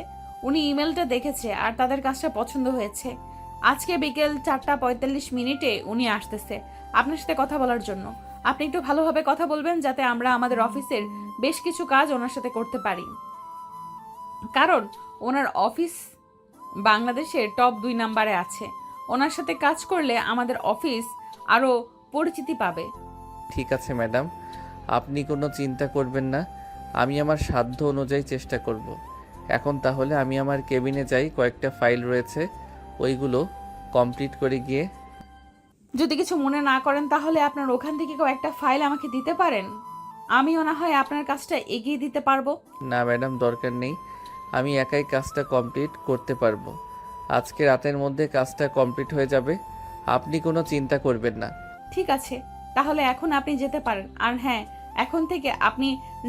S1: উনি ইমেলটা দেখেছে আর তাদের কাজটা পছন্দ হয়েছে। আজকে বিকেল 4:45 উনি আসতেছে আপনার সাথে কথা বলার জন্য। আপনি একটু ভালোভাবে কথা বলবেন যাতে আমরা আমাদের অফিসের বেশ কিছু কাজ ওনার সাথে করতে পারি, কারণ ওনার অফিস বাংলাদেশের টপ 2 নাম্বারে আছে। ওনার সাথে কাজ করলে আমাদের অফিস আরও পরিচিতি পাবে।
S2: ঠিক আছে ম্যাডাম, আপনি কোনো চিন্তা করবেন না, আমি আমার সাধ্য অনুযায়ী চেষ্টা করব। এখন তাহলে আমি আমার কেবিনে যাই, কয়েকটা ফাইল রয়েছে, ওইগুলো কমপ্লিট করে গিয়ে।
S1: যদি কিছু মনে না করেন তাহলে আপনার ওখান থেকে কয়েকটা ফাইল আমাকে দিতে পারেন, আমিও না হয় আপনার কাজটা এগিয়ে দিতে পারবো।
S2: না ম্যাডাম, দরকার নেই, আমি একাই কাজটা কমপ্লিট করতে পারবো। আজকে রাতের মধ্যে কাজটা কমপ্লিট হয়ে যাবে, আপনি কোনো চিন্তা করবেন না।
S1: ঠিক আছে, তাহলে এখন আপনি যেতে পারেন। আর হ্যাঁ, এখন থেকে আপনি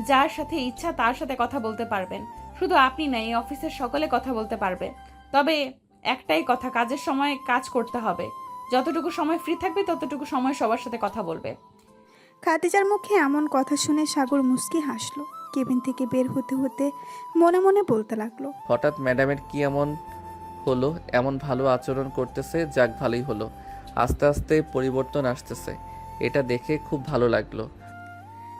S1: যার সাথে ইচ্ছা তার সাথে কথা বলতে পারবেন। শুধু আপনি না, এই অফিসের সকলে কথা বলতে পারবে। তবে একটাই কথা, কাজের সময় কাজ করতে হবে। যতটুকু সময় ফ্রি থাকবে ততটুকু সময় সবার সাথে কথা বলবে।
S3: খাদিজার মুখে এমন কথা শুনে সাগর মুচকি হাসলো। কেবিন থেকে বের হতে হতে মনে মনে বলতে লাগলো,
S2: হঠাৎ ম্যাডামের কি এমন হলো, এমন ভালো আচরণ করতেছে, যাক ভালোই হলো। আস্তে আস্তে পরিবর্তন আসতেছে, এটা দেখে খুব ভালো লাগলো।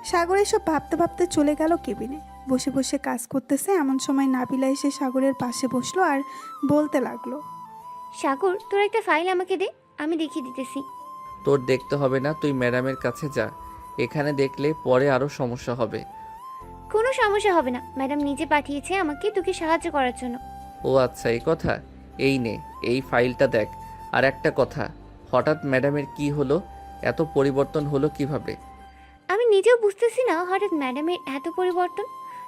S3: সাগর এসব ভাবতে ভাবতে চলে গেল কেবিনে। বসে বসে কাজ করতেছে এমন সময় নাবিলা এসে সাগরের পাশে বসলো আর বলতে লাগলো,
S11: সাগর, তোর একটা ফাইল আমাকে দে, আমি দেখিয়ে দিতেছি।
S2: তোর দেখতে হবে না, তুই ম্যাডামের কাছে যা। এখানে দেখলে পরে আরও সমস্যা হবে।
S11: কোনো সমস্যা হবে না, ম্যাডাম নিজে পাঠিয়েছে আমাকে তোকে সাহায্য করার জন্য।
S2: ও আচ্ছা, এই কথা। এই নে, এই ফাইলটা দেখ। আর একটা কথা, হঠাৎ ম্যাডামের কি হলো, এত পরিবর্তন হলো কিভাবে?
S11: আমি নিজেও বুঝতেছি না হঠাৎ ম্যাডামের এত পরিবর্তন,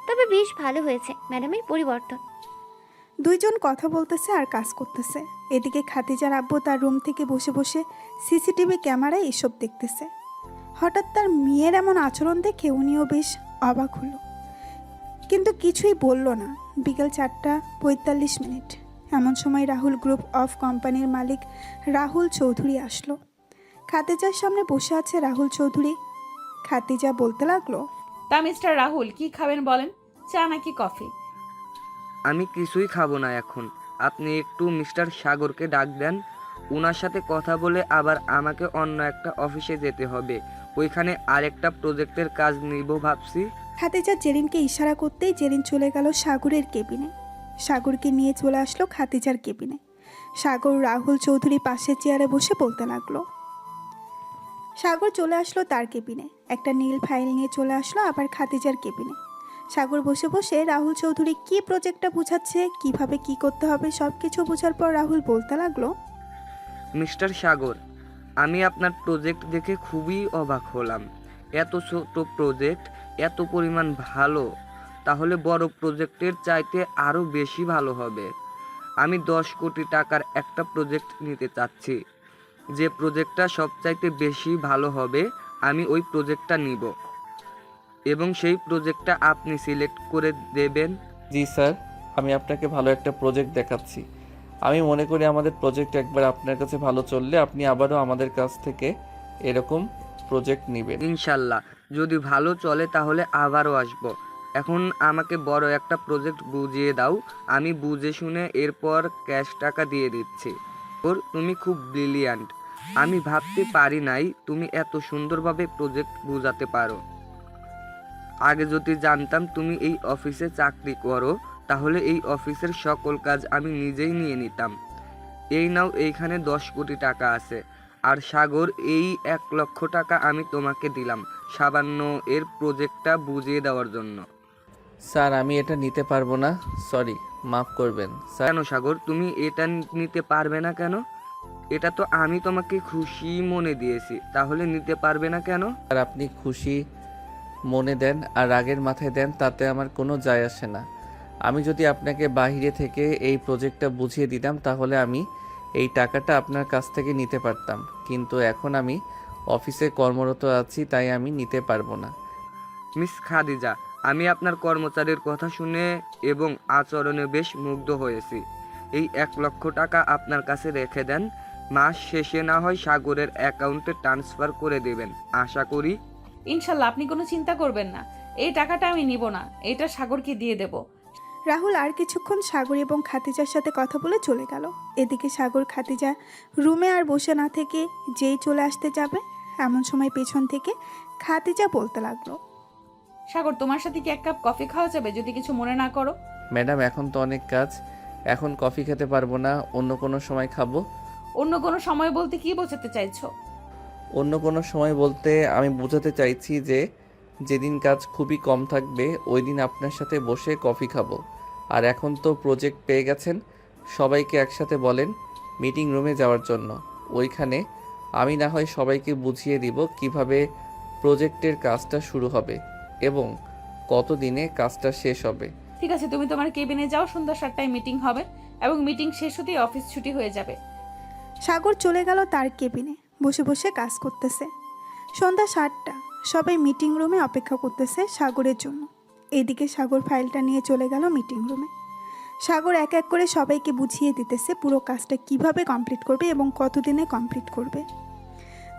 S11: তবে বেশ ভালো হয়েছে ম্যাডামের পরিবর্তন।
S3: দুইজন কথা বলতেছে আর কাজ করতেছে। এদিকে খাদিজার আব্বু তার রুম থেকে বসে বসে সিসিটিভি ক্যামেরায় এসব দেখতেছে। হঠাৎ তার মেয়ের এমন আচরণ দেখে উনিও বেশ অবাক হলো, কিন্তু কিছুই বলল না। বিকেল 4:45। এমন সময় রাহুল গ্রুপ অফ কোম্পানির মালিক রাহুল চৌধুরী আসলো। খাদিজার সামনে বসে আছে রাহুল চৌধুরী। খাদিজা বলতে লাগলো,
S1: তা মিস্টার রাহুল, কি খাবেন বলেন, চা নাকি কফি?
S12: আমি কিছুই খাবো না এখন। আপনি একটু মিস্টার সাগরকে ডাক দেন, ওনার সাথে কথা বলে আবার আমাকে অন্য একটা অফিসে যেতে হবে, ওইখানে আরেকটা প্রজেক্টের কাজ নিব ভাবছি।
S3: খাদিজা জেরিনকে ইশারা করতেই জেরিন চলে গেল সাগরের কেবিনে। সাগরকে নিয়ে চলে আসলো খাদিজার কেবিনে। সাগর রাহুল চৌধুরী পাশের চেয়ারে বসে বলতে লাগলো। সাগর চলে আসলো তার কেবিনে, একটা নীল ফাইল নিয়ে চলে আসলো আবার খাদিজার কেবিনে। সাগর বসে বসে রাহুল চৌধুরী কি প্রজেক্টটা বুঝাচ্ছে, কিভাবে কি করতে হবে সব কিছু বোঝার পর রাহুল বলতে লাগলো,
S12: মিস্টার সাগর, আমি আপনার প্রজেক্ট দেখে খুবই অবাক হলাম। এত ছোট প্রজেক্ট, এত পরিমাণ ভালো, তাহলে বড় প্রজেক্টের চাইতে আরও বেশি ভালো হবে। আমি 10 কোটি টাকার একটা প্রজেক্ট নিতে চাচ্ছি। যে প্রজেক্টটা সবচাইতে বেশি ভালো হবে আমি ওই প্রজেক্টটা নিব, এবং সেই প্রজেক্টটা আপনি সিলেক্ট করে দেবেন।
S2: জি স্যার, আমি আপনাকে ভালো একটা প্রজেক্ট দেখাচ্ছি। আমি মনে করি আমাদের প্রজেক্ট একবার আপনার কাছে ভালো চললে আপনি আবারও আমাদের কাছ থেকে এরকম প্রজেক্ট নেবেন।
S12: ইনশাল্লাহ, যদি ভালো চলে তাহলে আবারও আসব। এখন আমাকে বড় একটা প্রজেক্ট বুঝিয়ে দাও, আমি বুঝে শুনে এরপর ক্যাশ টাকা দিয়ে দিচ্ছি। ওর তুমি খুব ব্রিলিয়ান্ট, আমি ভাবতে পারি নাই তুমি এত সুন্দরভাবে প্রজেক্ট বুঝাতে পারো। আগে যদি জানতাম তুমি এই অফিসে চাকরি করো, তাহলে এই অফিসের সকল কাজ আমি নিজেই নিয়ে নিতাম। এই নাও, এইখানে 10 কোটি টাকা আছে। আর সাগর, এই 1 লক্ষ টাকা আমি তোমাকে দিলাম সামান্য এর প্রজেক্টটা বুঝিয়ে দেওয়ার জন্য।
S2: স্যার, আমি এটা নিতে পারবো না, সরি, মাফ করবেন স্যার।
S12: কেন সাগর, তুমি এটা নিতে পারবে না কেন? এটা তো আমি তোমাকে খুশি মনে দিয়েছি, তাহলে নিতে পারবে না কেন?
S2: আর আপনি খুশি মনে দেন আর রাগের মাথায় দেন, তাতে আমার কোনো যায় আসে না। আমি যদি আপনাকে বাইরে থেকে এই প্রজেক্টটা বুঝিয়ে দিতাম তাহলে আমি এই টাকাটা আপনার কাছ থেকে নিতে পারতাম, কিন্তু এখন আমি অফিসে কর্মরত আছি, তাই আমি নিতে পারবো না।
S12: মিস খাদিজা, আমি আপনার কর্মচারীর কথা শুনে এবং আচরণে বেশ মুগ্ধ হয়েছি। এই 1 লক্ষ টাকা আপনার কাছে রেখে দেন, মাস শেষে না হয় সাগরের অ্যাকাউন্টে ট্রান্সফার করে দেবেন আশা করি।
S1: ইনশাল্লাহ, আপনি কোনো চিন্তা করবেন না, এই টাকাটা আমি নিব না, এটা সাগরকে দিয়ে দেব।
S3: রাহুল আর কিছুক্ষণ সাগর এবং খাদিজার সাথে কথা বলে চলে গেল। এদিকে সাগর খাদিজা রুমে আর বসে না থেকে যেই চলে আসতে যাবে, এমন সময় পেছন থেকে খাদিজা বলতে লাগলো,
S1: সাগর, তোমার সাথে কি 1 কাপ কফি খাওয়া যাবে, যদি কিছু মনে না করো?
S2: ম্যাডাম, এখন তো অনেক কাজ, এখন কফি খেতে পারবো না, অন্য কোনো সময় খাবো।
S1: অন্য কোনো সময় বলতে কি বোঝাতে চাইছো?
S2: অন্য কোনো সময় বলতে আমি বোঝাতে চাইছি যে যেদিন কাজ খুবই কম থাকবে ওই দিন আপনার সাথে বসে কফি খাবো। আর এখন তো প্রজেক্ট পেয়ে গেছেন, সবাইকে একসাথে বলেন মিটিং রুমে যাওয়ার জন্য। ওইখানে আমি না হয় সবাইকে বুঝিয়ে দিব কিভাবে প্রজেক্টের কাজটা শুরু হবে এবং কত দিনে কাজটা শেষ হবে।
S1: ঠিক আছে, তুমি তোমার কেবিনে যাও, সন্ধ্যা 7টায় মিটিং হবে এবং মিটিং শেষ হতেই অফিস ছুটি হয়ে যাবে।
S3: সাগর চলে গেল তার কেবিনে, বসে বসে কাজ করতেছে। সন্ধ্যা 7টা, সবাই মিটিং রুমে অপেক্ষা করতেছে সাগরের জন্য। এদিকে সাগর ফাইলটা নিয়ে চলে গেল মিটিং রুমে। সাগর এক এক করে সবাইকে বুঝিয়ে দিতেছে পুরো কাজটা কিভাবে কমপ্লিট করবে এবং কতদিনে কমপ্লিট করবে।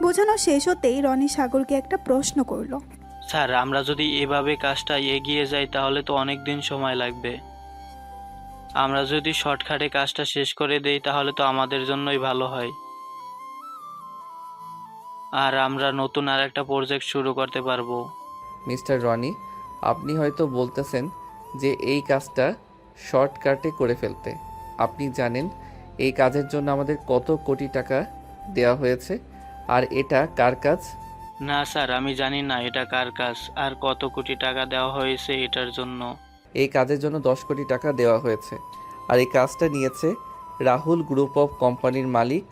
S3: বোঝানো শেষ হতেই রনি সাগরকে একটা প্রশ্ন করলো।
S4: স্যার, আমরা যদি এভাবে কাজটা এগিয়ে যাই তাহলে তো অনেক দিন সময় লাগবে। আমরা যদি শর্টকাটে কাজটা শেষ করে দেই তাহলে তো আমাদের জন্যই ভালো হয়, আর আমরা নতুন আর একটা প্রজেক্ট শুরু করতে পারবো।
S2: মিস্টার রনি, আপনি হয়তো বলতেছেন যে এই কাজটা শর্টকাটে করে ফেলতে। আপনি জানেন এই কাজের জন্য আমাদের কত কোটি টাকা দেওয়া হয়েছে, আর এটা কার কাজ?
S4: না স্যার, আমি জানি না এটা কার কাজ আর কত কোটি টাকা দেওয়া হয়েছে এটার জন্য।
S2: এই কাজের জন্য 10 কোটি টাকা দেওয়া হয়েছে, আর এই কাজটা নিয়েছে রাহুল গ্রুপ অফ কোম্পানির মালিক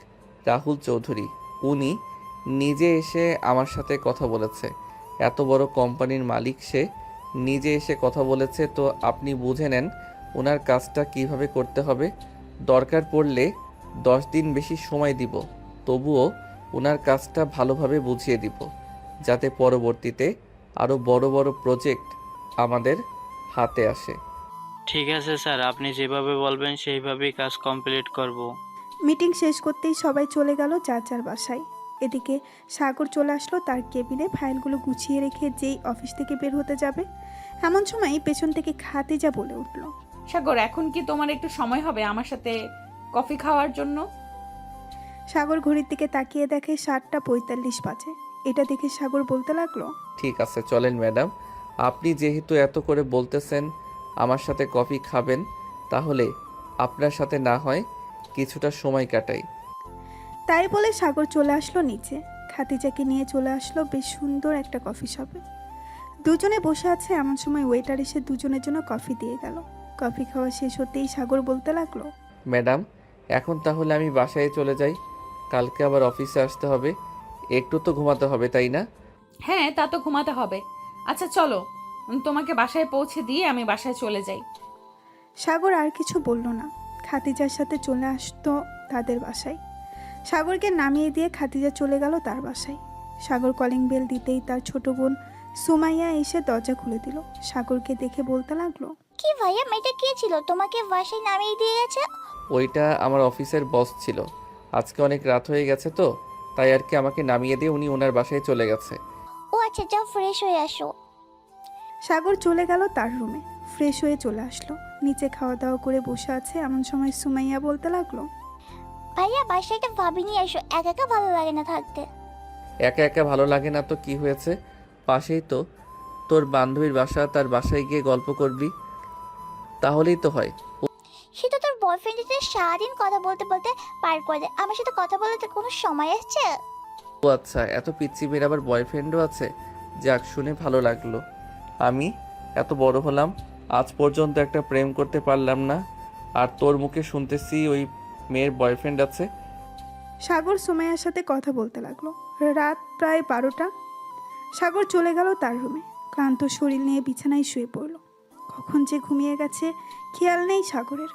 S2: রাহুল চৌধুরী। উনি নিজে এসে আমার সাথে কথা বলেছে। এত বড় কোম্পানির মালিক, সে নিজে এসে কথা বলেছে, তো আপনি বুঝে নেন ওনার কাজটা কিভাবে করতে হবে। দরকার পড়লে 10 দিন বেশি সময় দিব, তবুও ওনার কাজটা ভালোভাবে বুঝিয়ে দিব, যাতে পরবর্তীতে আরও বড় বড় প্রজেক্ট আমাদের হাতে আসে।
S4: ঠিক আছে স্যার, আপনি যেভাবে বলবেন সেইভাবেই কাজ কমপ্লিট করব।
S3: মিটিং শেষ করতেই সবাই চলে গেল যার যার বাসায়। এদিকে সাগর চলে আসলো তার কেবিনে ফাইলগুলো গুছিয়ে রেখে যেই অফিস থেকে বের হতে যাবে, এমন সময় পেছন থেকে খাদিজা বলে উঠল।
S1: সাগর, এখন কি তোমার একটু সময় হবে আমার সাথে কফি খাওয়ার জন্য?
S3: সাগর ঘড়ির দিকে তাকিয়ে দেখে 7:45 বাজে। এটা দেখে সাগর বলতে লাগলো,
S2: ঠিক আছে, চলেন ম্যাডাম। আপনি যেহেতু এত করে বলতেছেন আমার সাথে কফি খাবেন, তাহলে আপনার সাথে না হয় কিছুটা সময় কাটাই।
S3: তাই বলে সাগর চলে আসলো নিচে। খাদিজাকে নিয়ে চলে আসলো বেশ সুন্দর একটা কফি শপে। দুজনে বসে আছে, এমন সময় ওয়েটার এসে দুজনের জন্য কফি দিয়ে গেল। কফি খাওয়া শেষ হতেই সাগর বলতে লাগলো,
S2: ম্যাডাম, এখন তাহলে আমি বাসায় চলে যাই। কালকে আবার অফিসে আসতে হবে, একটু তো ঘুমাতে হবে, তাই না?
S1: হ্যাঁ, তা তো ঘুমাতে হবে। আচ্ছা চলো, তোমাকে বাসায় পৌঁছে দিয়ে আমি বাসায় চলে যাই।
S3: সাগর আর কিছু বলল না। খাদিজার সাথে চলে আসতো তাদের বাসায়। সাগরকে নামিয়ে দিয়ে খাদিজা চলে গেল তার বাসায়। সাগর কলিং বেল দিতেই তার ছোট বোন সুমাইয়া এসে দরজা খুলে দিল। সাগরকে দেখে বলতে লাগলো,
S9: কি ভাইয়া, মেয়েটা কে ছিল তোমাকে বাসায় নামিয়ে দিয়ে গেছে?
S2: ওইটা আমার অফিসের বস ছিল। আজকে অনেক রাত হয়ে গেছে তো, তাই আর কি আমাকে নামিয়ে দিয়ে উনি ওনার বাসায় চলে গেছে।
S9: ও আচ্ছা, যাও ফ্রেশ হয়ে আসো।
S3: সাগর চলে গেল তার রুমে, ফ্রেশ হয়ে চলে আসলো। নিচে খাওয়া দাওয়া করে বসে আছে, এমন সময় সুমাইয়া বলতে লাগলো,
S9: ভাইয়া বাসায় একটা ভাবি নিয়ে এসো, একা একা ভালো লাগে না থাকতে।
S2: একা একা ভালো লাগে না তো কি হয়েছে? পাশেই তো তোর বান্ধবীর বাসা, তার বাসায় গিয়ে গল্প করবি, তাহলেই তো হয়।
S9: সে তো তোর বয়ফ্রেন্ডের সাথে সারাদিন কথা বলতে বলতে পার করে দেয়, আমার সাথে কথা বলতে কোনো সময় আসছে?
S2: ও আচ্ছা, এত পিচ্ছি মেয়ের আবার বয়ফ্রেন্ডও আছে? যাক, শুনে ভালো লাগলো। আমি এত বড় হলাম, আজ পর্যন্ত একটা প্রেম করতে পারলাম না, আর তোর মুখে শুনতেছি ওই মেয়ের বয়ফ্রেন্ড আছে।
S3: সাগর সুমাইয়ার সাথে কথা বলতে লাগলো। রাত প্রায় 12টা। সাগর চলে গেল তার রুমে। ক্লান্ত শরীর নিয়ে বিছানায় শুয়ে পড়ল। কখন যে ঘুমিয়ে গেছে খেয়াল নেই সাগরের।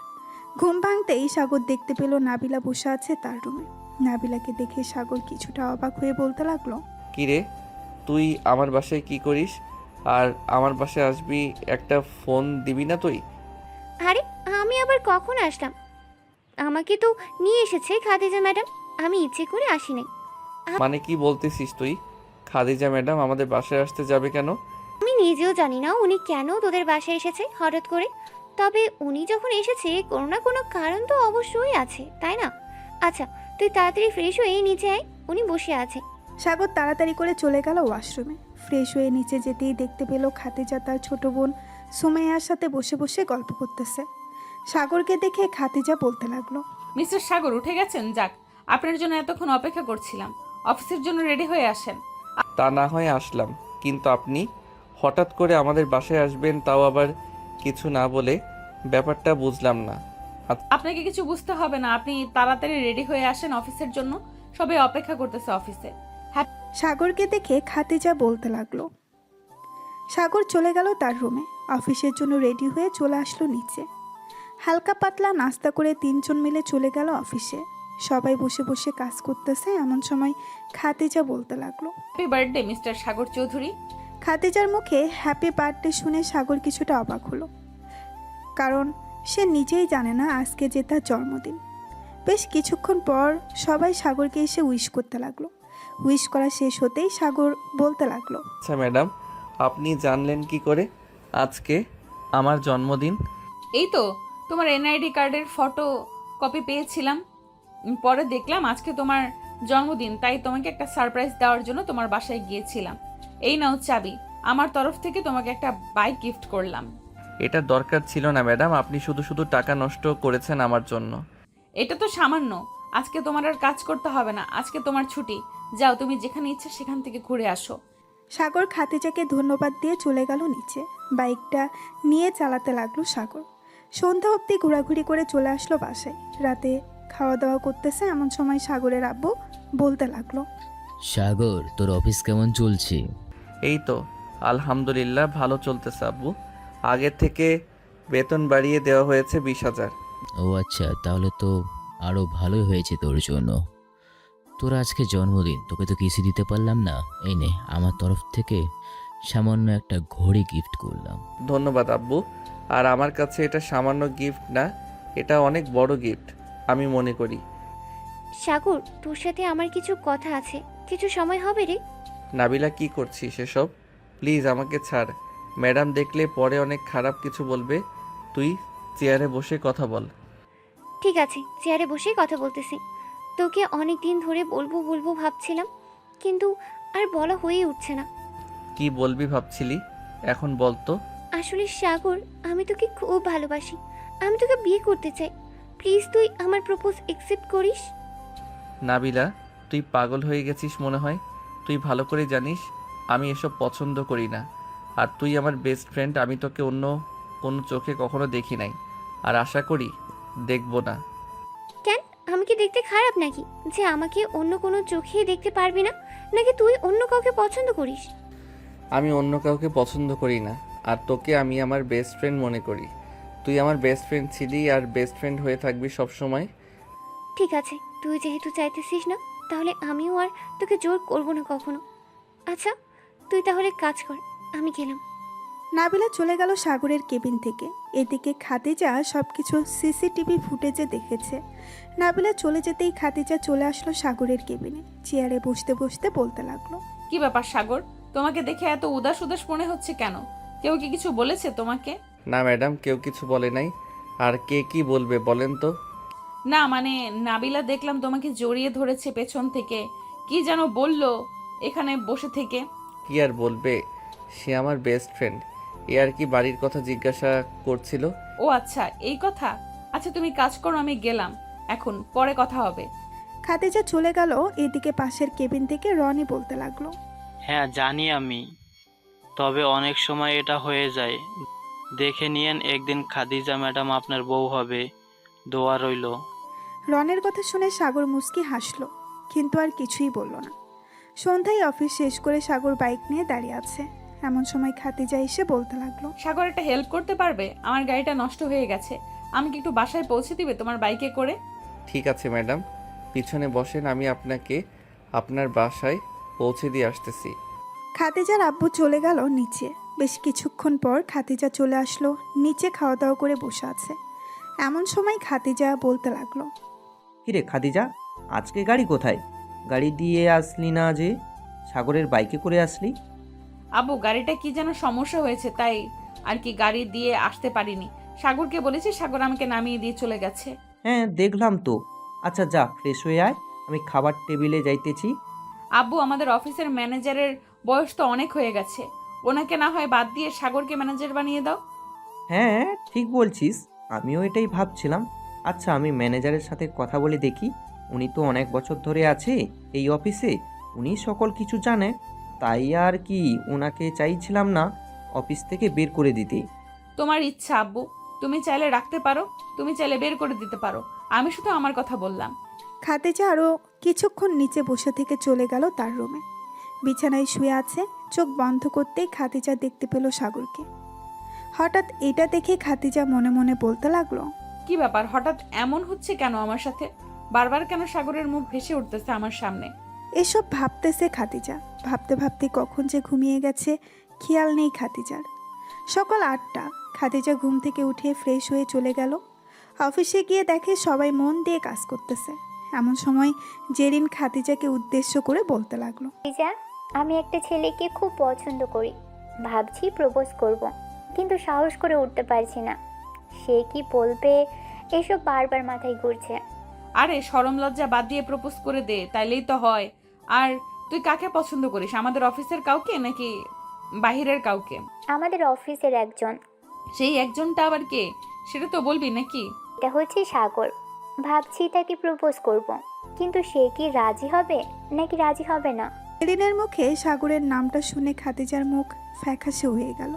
S3: ঘুম ভাঙতেই সাগর দেখতে পেল নাবিলা বসে আছে তার রুমে। নাবিলাকে দেখে সাগর কিছুটা অবাক হয়ে বলতে লাগলো,
S2: কিরে, তুই আমার বাসায় কি করিস? আর আমার বাসায় আসবি, একটা ফোন দিবি না তুই?
S11: আরে আমি আবার কখন আসলাম? আমাকে তো নিয়ে এসেছে খাদিজা ম্যাডাম, আমি ইচ্ছে করে আসি নাই।
S2: মানে কি বলতেছিস তুই? খাদিজা ম্যাডাম আমাদের বাসায় আসতে যাবে কেন?
S11: আমি নিজেও জানি না উনি কেন তোদের বাসায় এসেছে হঠাৎ করে। তবে উনি যখন এসেছে কোনো না কোনো কারণ তো অবশ্যই আছে, তাই না? আচ্ছা তুই তাড়াতাড়ি ফ্রেশ হয়ে নিচে আয়, উনি বসে আছে।
S3: সাগর তাড়াতাড়ি করে চলে গেল ওয়াশরুমে। ফ্রেশ হয়ে নিচে যেতেই দেখতে পেল খাদিজা তার ছোট বোন সুমাইয়ার সাথে বসে বসে গল্প করতেছে। সাগরকে দেখে খাদিজা বলতে লাগলো,
S1: মিস্টার সাগর উঠে গেছেন? যাক, আপনার জন্য এতক্ষণ অপেক্ষা করছিলাম। অফিসের জন্য রেডি হয়ে আসেন।
S2: তা না হয় আসলাম, কিন্তু আপনি হঠাৎ করে আমাদের বাসায় আসবেন, তাও আবার কিছু না বলে, ব্যাপারটা বুঝলাম না।
S1: আপনাকে কিছু বুঝতে হবে না, আপনি তাড়াতাড়ি রেডি হয়ে আসেন অফিসের জন্য। সবাই অপেক্ষা করতেছে অফিসে।
S3: সাগরকে দেখে খাদিজা বলতে লাগলো। সাগর চলে গেল তার রুমে। অফিসের জন্য রেডি হয়ে চলে আসলো নিচে। হালকা পাতলা নাস্তা করে তিনজন মিলে চলে গেল অফিসে। সবাই বসে বসে কাজ করতেছে, এমন সময় খাদিজা বলতে লাগলো,
S1: হ্যাপি বার্থডে মিস্টার সাগর চৌধুরী।
S3: খাদিজার মুখে হ্যাপি বার্থডে শুনে সাগর কিছুটা অবাক হলো, কারণ সে নিজেই জানে না আজকে যে তার জন্মদিন। বেশ কিছুক্ষণ পর সবাই সাগরকে এসে উইশ করতে লাগলো। উইশ করা শেষ হতেই সাগর বলতে লাগলো,
S2: আচ্ছা ম্যাডাম, আপনি জানলেন কি করে আজকে আমার জন্মদিন?
S1: এই তো তোমার এনআইডি কার্ডের ফটো কপি পেয়েছিলাম। পরে দেখলাম আজকে তোমার জন্মদিন, তাই তোমাকে একটা সারপ্রাইজ দেওয়ার জন্য তোমার বাসায় গিয়েছিলাম। এই নাও চাবি, আমার তরফ থেকে তোমাকে একটা বাইক গিফট করলাম।
S2: এটা দরকার ছিল না ম্যাডাম, আপনি শুধু শুধু টাকা নষ্ট করেছেন আমার জন্য।
S1: এটা তো সামান্য। আজকে তোমার আর কাজ করতে হবে না, আজকে তোমার ছুটি। যাও, তুমি যেখানে ইচ্ছা সেখান থেকে ঘুরে আসো।
S3: সাগর খাদিজাকে ধন্যবাদ দিয়ে চলে গেল নিচে। বাইকটা নিয়ে চালাতে লাগলো সাগর। সন্ধ্যা অবধি ঘোরাঘুরি করে চলে আসলো বাসায়। রাতে খাওয়া দাওয়া করতেছে এমন সময় সাগরের আব্বু বলতে লাগলো,
S13: সাগর, তোর অফিস কেমন চলছে?
S2: এই তো আলহামদুলিল্লাহ ভালো চলতেছে আব্বু। আগের থেকে বেতন বাড়িয়ে দেওয়া হয়েছে 20,000।
S13: ও আচ্ছা, তাহলে তো আরও ভালোই হয়েছে তোর জন্য। তোর আজকে জন্মদিন, তোকে তো কিছু দিতে পারলাম না। এই নে, আমার তরফ থেকে সামান্য একটা ঘড়ি গিফট করলাম।
S2: ধন্যবাদ আব্বু। আর আমার কাছে এটা সামান্য গিফট না, এটা অনেক বড় গিফট আমি মনে করি।
S11: সাগর, তোর সাথে আমার কিছু কথা আছে, কিছু সময় হবে রে?
S2: নাবিলা, কি করছিস এসব? প্লিজ আমাকে ছাড়, ম্যাডাম দেখলে পরে অনেক খারাপ কিছু বলবে। তুই চেয়ারে বসে কথা বল।
S11: ঠিক আছে, চেয়ারে বসেই কথা বলতেছি। তোকে অনেক দিন ধরে বলবো বলবো ভাবছিলাম, কিন্তু আর বলা হয়েই উঠছে না।
S2: কি বলবি ভাবছিলি, এখন বল তো।
S11: আসলে সাগর, আমি তোকে খুব ভালোবাসি। আমি তোকে বিয়ে করতে চাই। প্লিজ তুই আমার প্রপোজ অ্যাকসেপ্ট করিস।
S2: নাবিলা, তুই পাগল হয়ে গেছিস মনে হয়। তুই ভালো করে জানিস আমি এসব পছন্দ করি না। আর তুই আমার বেস্ট ফ্রেন্ড, আমি তোকে অন্য কোনো চোখে কখনো দেখি নাই, আর আশা করি দেখব না।
S11: কেন, আমি কি দেখতে খারাপ নাকি যে আমাকে অন্য কোনো চোখে দেখতে পারবি না? নাকি তুই অন্য কাউকে পছন্দ করিস?
S2: আমি অন্য কাউকে পছন্দ করি না, আর তোকে আমি আমার বেস্ট ফ্রেন্ড মনে করি। তুই আমার বেস্ট ফ্রেন্ড ছিলি আর বেস্ট ফ্রেন্ড হয়ে থাকবি সব সময়।
S11: ঠিক আছে, তুই যেহেতু চাইতেছিস না, তাহলে আমিও আর তোকে জোর করব না কখনো। আচ্ছা, তুই তাহলে কাজ কর, আমি গেলাম।
S3: নাবিলা চলে গেল সাগরের কেবিন থেকে। এদিকে খাদিজা সবকিছু সিসিটিভি ফুটেজে দেখেছে। নাবিলা চলে যেতেই খাদিজা চলে আসলো সাগরের কেবিনে। চেয়ারে বসতে বসতে বলতে লাগলো,
S1: কি ব্যাপার সাগর, তোমাকে দেখে এত উদাস উদাস মনে হচ্ছে কেন? কেউ কি কিছু বলেছে তোমাকে?
S2: না ম্যাডাম, কেউ কিছু বলে নাই। আর কে কি বলবে বলেন তো?
S1: না মানে, নাবিলা দেখলাম তোমাকে জড়িয়ে ধরেছে পেছন থেকে, কি যেন বললো এখানে বসে থেকে।
S2: কি আর বলবে, সে আমার বেস্ট ফ্রেন্ড। এ আর কি বাড়ির কথা জিজ্ঞাসা করছিল।
S1: ও আচ্ছা, এই কথা। আচ্ছা তুমি কাজ করো, আমি গেলাম এখন, পরে কথা হবে।
S3: খাদিজা চলে গেল। এদিকে পাশের কেবিন থেকে রনি বলতে লাগলো,
S4: হ্যাঁ জানি আমি, তবে অনেক সময় এটা হয়ে যায়। দেখে নিয়েন, একদিন খাদিজা ম্যাডাম আপনার বউ হবে। দোয়া রইল।
S3: রনের কথা শুনে সাগর মুচকি হাসলো, কিন্তু আর কিছুই বলল না। সন্ধ্যায় অফিস শেষ করে সাগর বাইক নিয়ে দাঁড়িয়ে আছে। এমন সময় খাদিজা এসে বলতে লাগলো,
S1: সাগর, একটা হেল্প করতে পারবে? আমার গাড়িটা নষ্ট হয়ে গেছে, আমাকে একটু বাসায় পৌঁছে দিবে তোমার বাইকে করে?
S2: ঠিক আছে ম্যাডাম, পিছনে বসেন, আমি আপনাকে আপনার বাসায় পৌঁছে দিয়ে আসতেছি।
S3: খাদিজার আব্বু চলে গেল নিচে। বেশ কিছুক্ষণ পর খাদিজা চলে আসলো নিচে, খাওয়া দাওয়া করে বসে আছে। এমন সময় খাদিজা বলতে লাগলো,
S5: কিরে খাদিজা, আজকে গাড়ি কোথায়? গাড়ি দিয়ে আসলি না যে, সাগরের বাইকে করে আসলি?
S1: আব্বু, গাড়িটা কি যেন সমস্যা হয়েছে, তাই আর কি গাড়ি দিয়ে আসতে পারিনি। সাগরকে বলেছি, সাগর আমাকে নামিয়ে দিয়ে চলে গেছে।
S5: হ্যাঁ দেখলাম তো। আচ্ছা যা, ফ্রেশ হয়ে আয়, আমি খাবার টেবিলে যাইতেছি।
S1: আব্বু, আমাদের অফিসের ম্যানেজারের বয়স তো অনেক হয়ে গেছে, ওনাকে না হয় বাদ দিয়ে সাগরকে ম্যানেজার বানিয়ে দাও।
S5: হ্যাঁ ঠিক বলছিস, আমিও এটাই ভাবছিলাম। আচ্ছা আমি ম্যানেজারের সাথে কথা বলে দেখি। উনি তো অনেক বছর ধরে আছে এই অফিসে, উনি সকল কিছু জানে। তাই আর কি ওনাকে চাইছিলাম না অফিস থেকে বের করে দিতে।
S1: তোমার ইচ্ছা আব্বু, তুমি চাইলে রাখতে পারো, তুমি চাইলে বের করে দিতে পারো, আমি শুধু আমার কথা বললাম।
S3: খাদিজা আরও কিছুক্ষণ নিচে বসে থেকে চলে গেল তার রুমে। বিছানায় শুয়ে আছে। চোখ বন্ধ করতেই খাদিজা দেখতে পেল সাগরকে। হঠাৎ এটা দেখে খাদিজা মনে মনে বলতে লাগলো,
S1: কি ব্যাপার, হঠাৎ এমন হচ্ছে কেন আমার সাথে? বারবার কেন সাগরের মুখ ভেসে উঠতেছে আমার সামনে?
S3: এসব ভাবতেছে খাদিজা। ভাবতে ভাবতে কখন যে ঘুমিয়ে গেছে খেয়াল নেই খাদিজার। সকাল 8টা। খাদিজা ঘুম থেকে উঠে ফ্রেশ হয়ে চলে গেল। অফিসে গিয়ে দেখে সবাই মন দিয়ে কাজ করতেছে। এমন সময় জেরিন খাদিজাকে উদ্দেশ্য করে বলতে লাগলো।
S9: খাদিজা, আমি একটা ছেলেকে খুব পছন্দ করি, ভাবছি প্রপোজ করব, কিন্তু সাহস করে উঠতে পারছি না। সে কি বলবে এসব বারবার মাথায় ঘুরছে।
S1: আরে শরম লজ্জা বাদ দিয়ে প্রপোজ করে দে, তাইলেই তো হয়। আর তুই কাকে পছন্দ করিস, আমাদের অফিসের কাউকে নাকি বাহিরের কাউকে?
S9: আমাদের অফিসের একজন।
S1: সেই একজনটা আবার কে, সেটা তো বলবি নাকি?
S9: এটা হচ্ছে সাগর। ভাবছি তাকে প্রপোজ করব, কিন্তু সে কি রাজি হবে নাকি রাজি হবে না।
S3: জেরিনের মুখে সাগরের নামটা শুনে খাদিজার মুখ ফ্যাকাশে হয়ে গেল।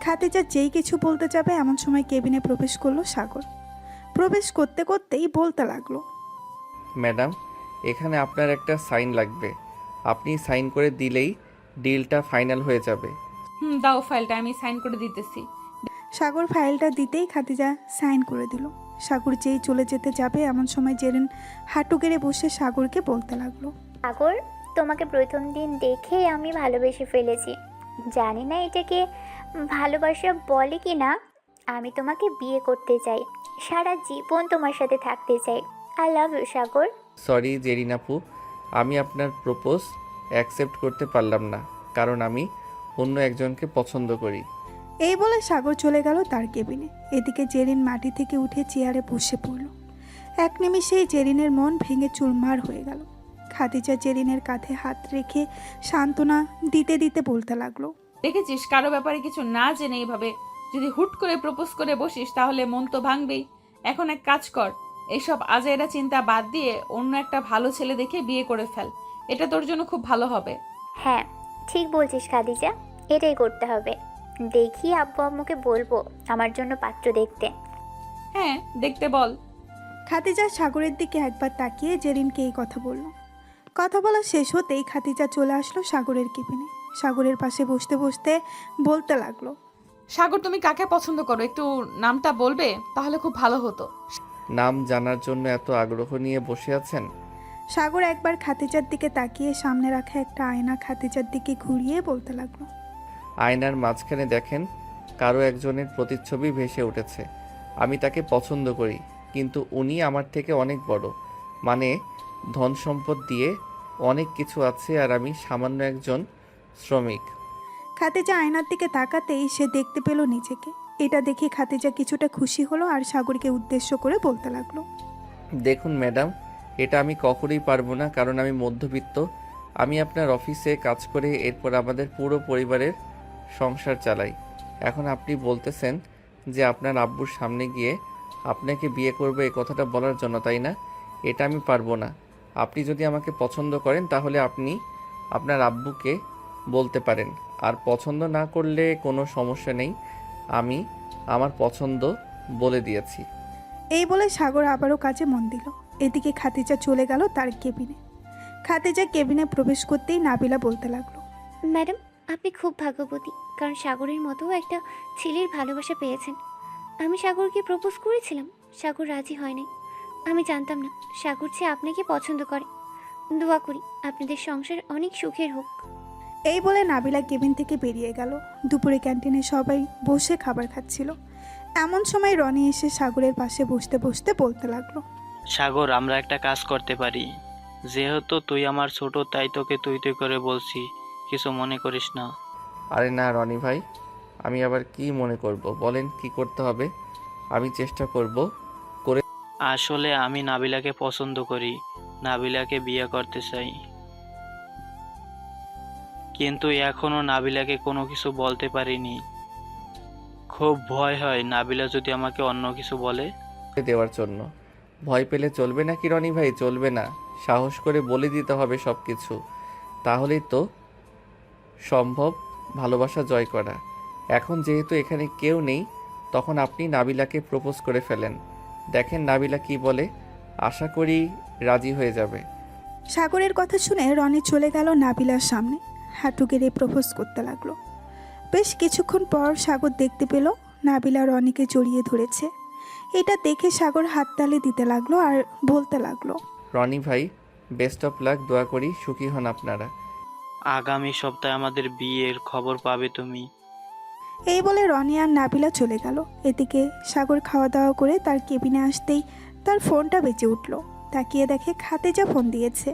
S3: খাদিজা যেই কিছু বলতে যাবে এমন সময় কেবিনে প্রবেশ করলো সাগর। প্রবেশ করতে করতেই বলতে লাগলো।
S2: ম্যাডাম, এখানে আপনার একটা সাইন লাগবে। আপনি সাইন করে দিলেই ডিলটা ফাইনাল হয়ে যাবে।
S1: দাও ফাইলটা, আমি সাইন করে দিতেছি।
S3: সাগর ফাইলটা দিতেই খাদিজা সাইন করে দিল। সাগর যেই চলে যেতে যাবে এমন সময় জেরিন হাঁটু গেড়ে বসে সাগরকে বলতে লাগলো।
S9: সাগর, তোমাকে প্রথম দিন দেখে আমি ভালোবেসে ফেলেছি। জানি না এটাকে ভালোবাসা বলে কি না। আমি তোমাকে বিয়ে করতে চাই, সারা জীবন তোমার সাথে থাকতে চাই। I love you Sagar.
S2: Sorry Jerin আপু, আমি আপনার প্রপোজ অ্যাকসেপ্ট করতে পারলাম না, কারণ আমি অন্য একজনকে পছন্দ করি।
S3: এই বলে সাগর চলে গেল তার কেবিনে। এদিকে জেরিন মাটি থেকে উঠে চেয়ারে বসে পড়ল। এক নিমিষেই জেরিনের মন ভেঙে চুরমার হয়ে গেল। খাদিজা জেরিনের কাঁধে হাত রেখে সান্ত্বনা দিতে দিতে বলতে লাগলো।
S1: দেখেছিস, কারো ব্যাপারে কিছু না জেনে এইভাবে যদি হুট করে প্রপোজ করে বসিস তাহলে মন তো ভাঙবেই। এখন এক কাজ কর, এইসব আজাইরা চিন্তা বাদ দিয়ে অন্য একটা ভালো ছেলে দেখে বিয়ে করে ফেল। এটা তোর জন্য খুব ভালো হবে।
S9: হ্যাঁ, ঠিক বলছিস খাদিজা, এটাই করতে হবে। দেখি আব্বু আম্মুকে বলবো আমার জন্য পাত্র দেখতে।
S1: হ্যাঁ, দেখতে বল।
S3: খাদিজা সাগরের দিকে একবার তাকিয়ে জেরিনকে এই কথা বলল। কথা বলা শেষ হতেই খাদিজা চলে আসলো সাগরের কেবিনে। সাগরের পাশে বসতে বসতে বলতে লাগলো।
S1: সাগর, তুমি কাকে পছন্দ করো, একটু নামটা বলবে তাহলে খুব ভালো হতো।
S2: নাম জানার জন্য এত আগ্রহ নিয়ে বসে আছেন?
S3: সাগর একবার খাদিজার দিকে তাকিয়ে সামনে রাখা একটা আয়না খাদিজার দিকে ঘুরিয়ে বলতে লাগলো।
S2: আয়নার মাঝখানে দেখেন, কারো একজনের প্রতিচ্ছবি ভেসে উঠেছে। আমি তাকে পছন্দ করি, কিন্তু উনি আমার থেকে অনেক বড়, মানে ধন সম্পদ দিয়ে অনেক কিছু আছে, আর আমি সামান্য একজন শ্রমিক।
S3: খাদিজা আয়নার দিকে তাকাতেই সে দেখতে পেল নিজেকে। এটা দেখে খাদিজা কিছুটা খুশি হলো আর সাগরকে উদ্দেশ্য করে বলতে লাগলো।
S2: দেখুন ম্যাডাম, এটা আমি কখনোই পারবো না, কারণ আমি মধ্যবিত্ত। আমি আপনার অফিসে কাজ করে এরপর আমাদের পুরো পরিবারের সংসার চালাই। এখন আপনি বলতেছেন যে আপনার আব্বুর সামনে গিয়ে আপনাকে বিয়ে করবে, এই কথাটা বলার জন্য, তাই না? এটা আমি পারবো না। আপনি যদি আমাকে পছন্দ করেন তাহলে আপনি আপনার আব্বুকে বলতে পারেন, আর পছন্দ না করলে কোনো সমস্যা নেই, আমি আমার পছন্দ বলে দিয়েছি।
S3: এই বলে সাগর আবারও কাজে মন দিল। এদিকে খাদিজা চলে গেল তার কেবিনে। খাদিজা কেবিনে প্রবেশ করতেই নাবিলা বলতে লাগলো।
S11: ম্যাডাম, আপনি খুব ভাগ্যবতী, কারণ সাগরের মতো একটা ছেলের ভালোবাসা পেয়েছেন। আমি সাগরকে প্রপোজ করেছিলাম, সাগর রাজি হয়নি। আমি জানতাম না সাগর চেয়ে আপনাকে পছন্দ করে। দোয়া করি আপনাদের সংসার অনেক সুখের হোক।
S3: এই বলে নাবিলা কেবিন থেকে বেরিয়ে গেল। দুপুরে ক্যান্টিনে সবাই বসে খাবার খাচ্ছিল। এমন সময় রনি এসে সাগরের পাশে বসতে বসতে বলতে লাগলো।
S4: সাগর, আমরা একটা কাজ করতে পারি। যেহেতু তুই আমার ছোট, তাই তোকে তুই তুই করে বলছি, কিছু মনে করিস না।
S2: আরে না রনি ভাই, আমি আবার কি মনে করব? বলেন কি করতে হবে, আমি চেষ্টা করব।
S4: আসলে আমি নাবিলাকে পছন্দ করি, নাবিলাকে বিয়ে করতে চাই, কিন্তু এখনো নাবিলাকে কোনো কিছু বলতে পারিনি। খুব ভয় হয় নাবিলা যদি আমাকে অন্য কিছু বলে।
S2: দেওয়ার জন্য ভয় পেলে চলবে না কি রনি ভাই? চলবে না, সাহস করে বলে দিতে হবে সব কিছু, তাহলেই তো সম্ভব ভালোবাসা জয় করা। এখন যেহেতু এখানে কেউ নেই, তখন আপনি নাবিলাকে প্রপোজ করে ফেলেন, দেখেন নাবিলা কি বলে। আশা করি রাজি হয়ে যাবে।
S3: সাগরের কথা শুনে রনি চলে গেল নাবিলার সামনে, হাঁটু গেড়ে প্রপোজ করতে লাগলো। বেশ কিছুক্ষণ পর সাগর দেখতে পেল নাবিলা রনিকে জড়িয়ে ধরেছে। এটা দেখে সাগর হাততালি দিতে লাগলো আর বলতে লাগলো।
S2: রনি ভাই, বেস্ট অফ লাক, দোয়া করি সুখী হন আপনারা।
S4: আগামী সপ্তাহে আমাদের বিয়ের খবর পাবে তুমি।
S3: এই বলে রনি আর নাবিলা চলে গেল। এদিকে সাগর খাওয়া দাওয়া করে তার কেবিনে আসতেই তার ফোনটা বেজে উঠল। তাকিয়ে দেখে খাদিজা ফোন দিয়েছে।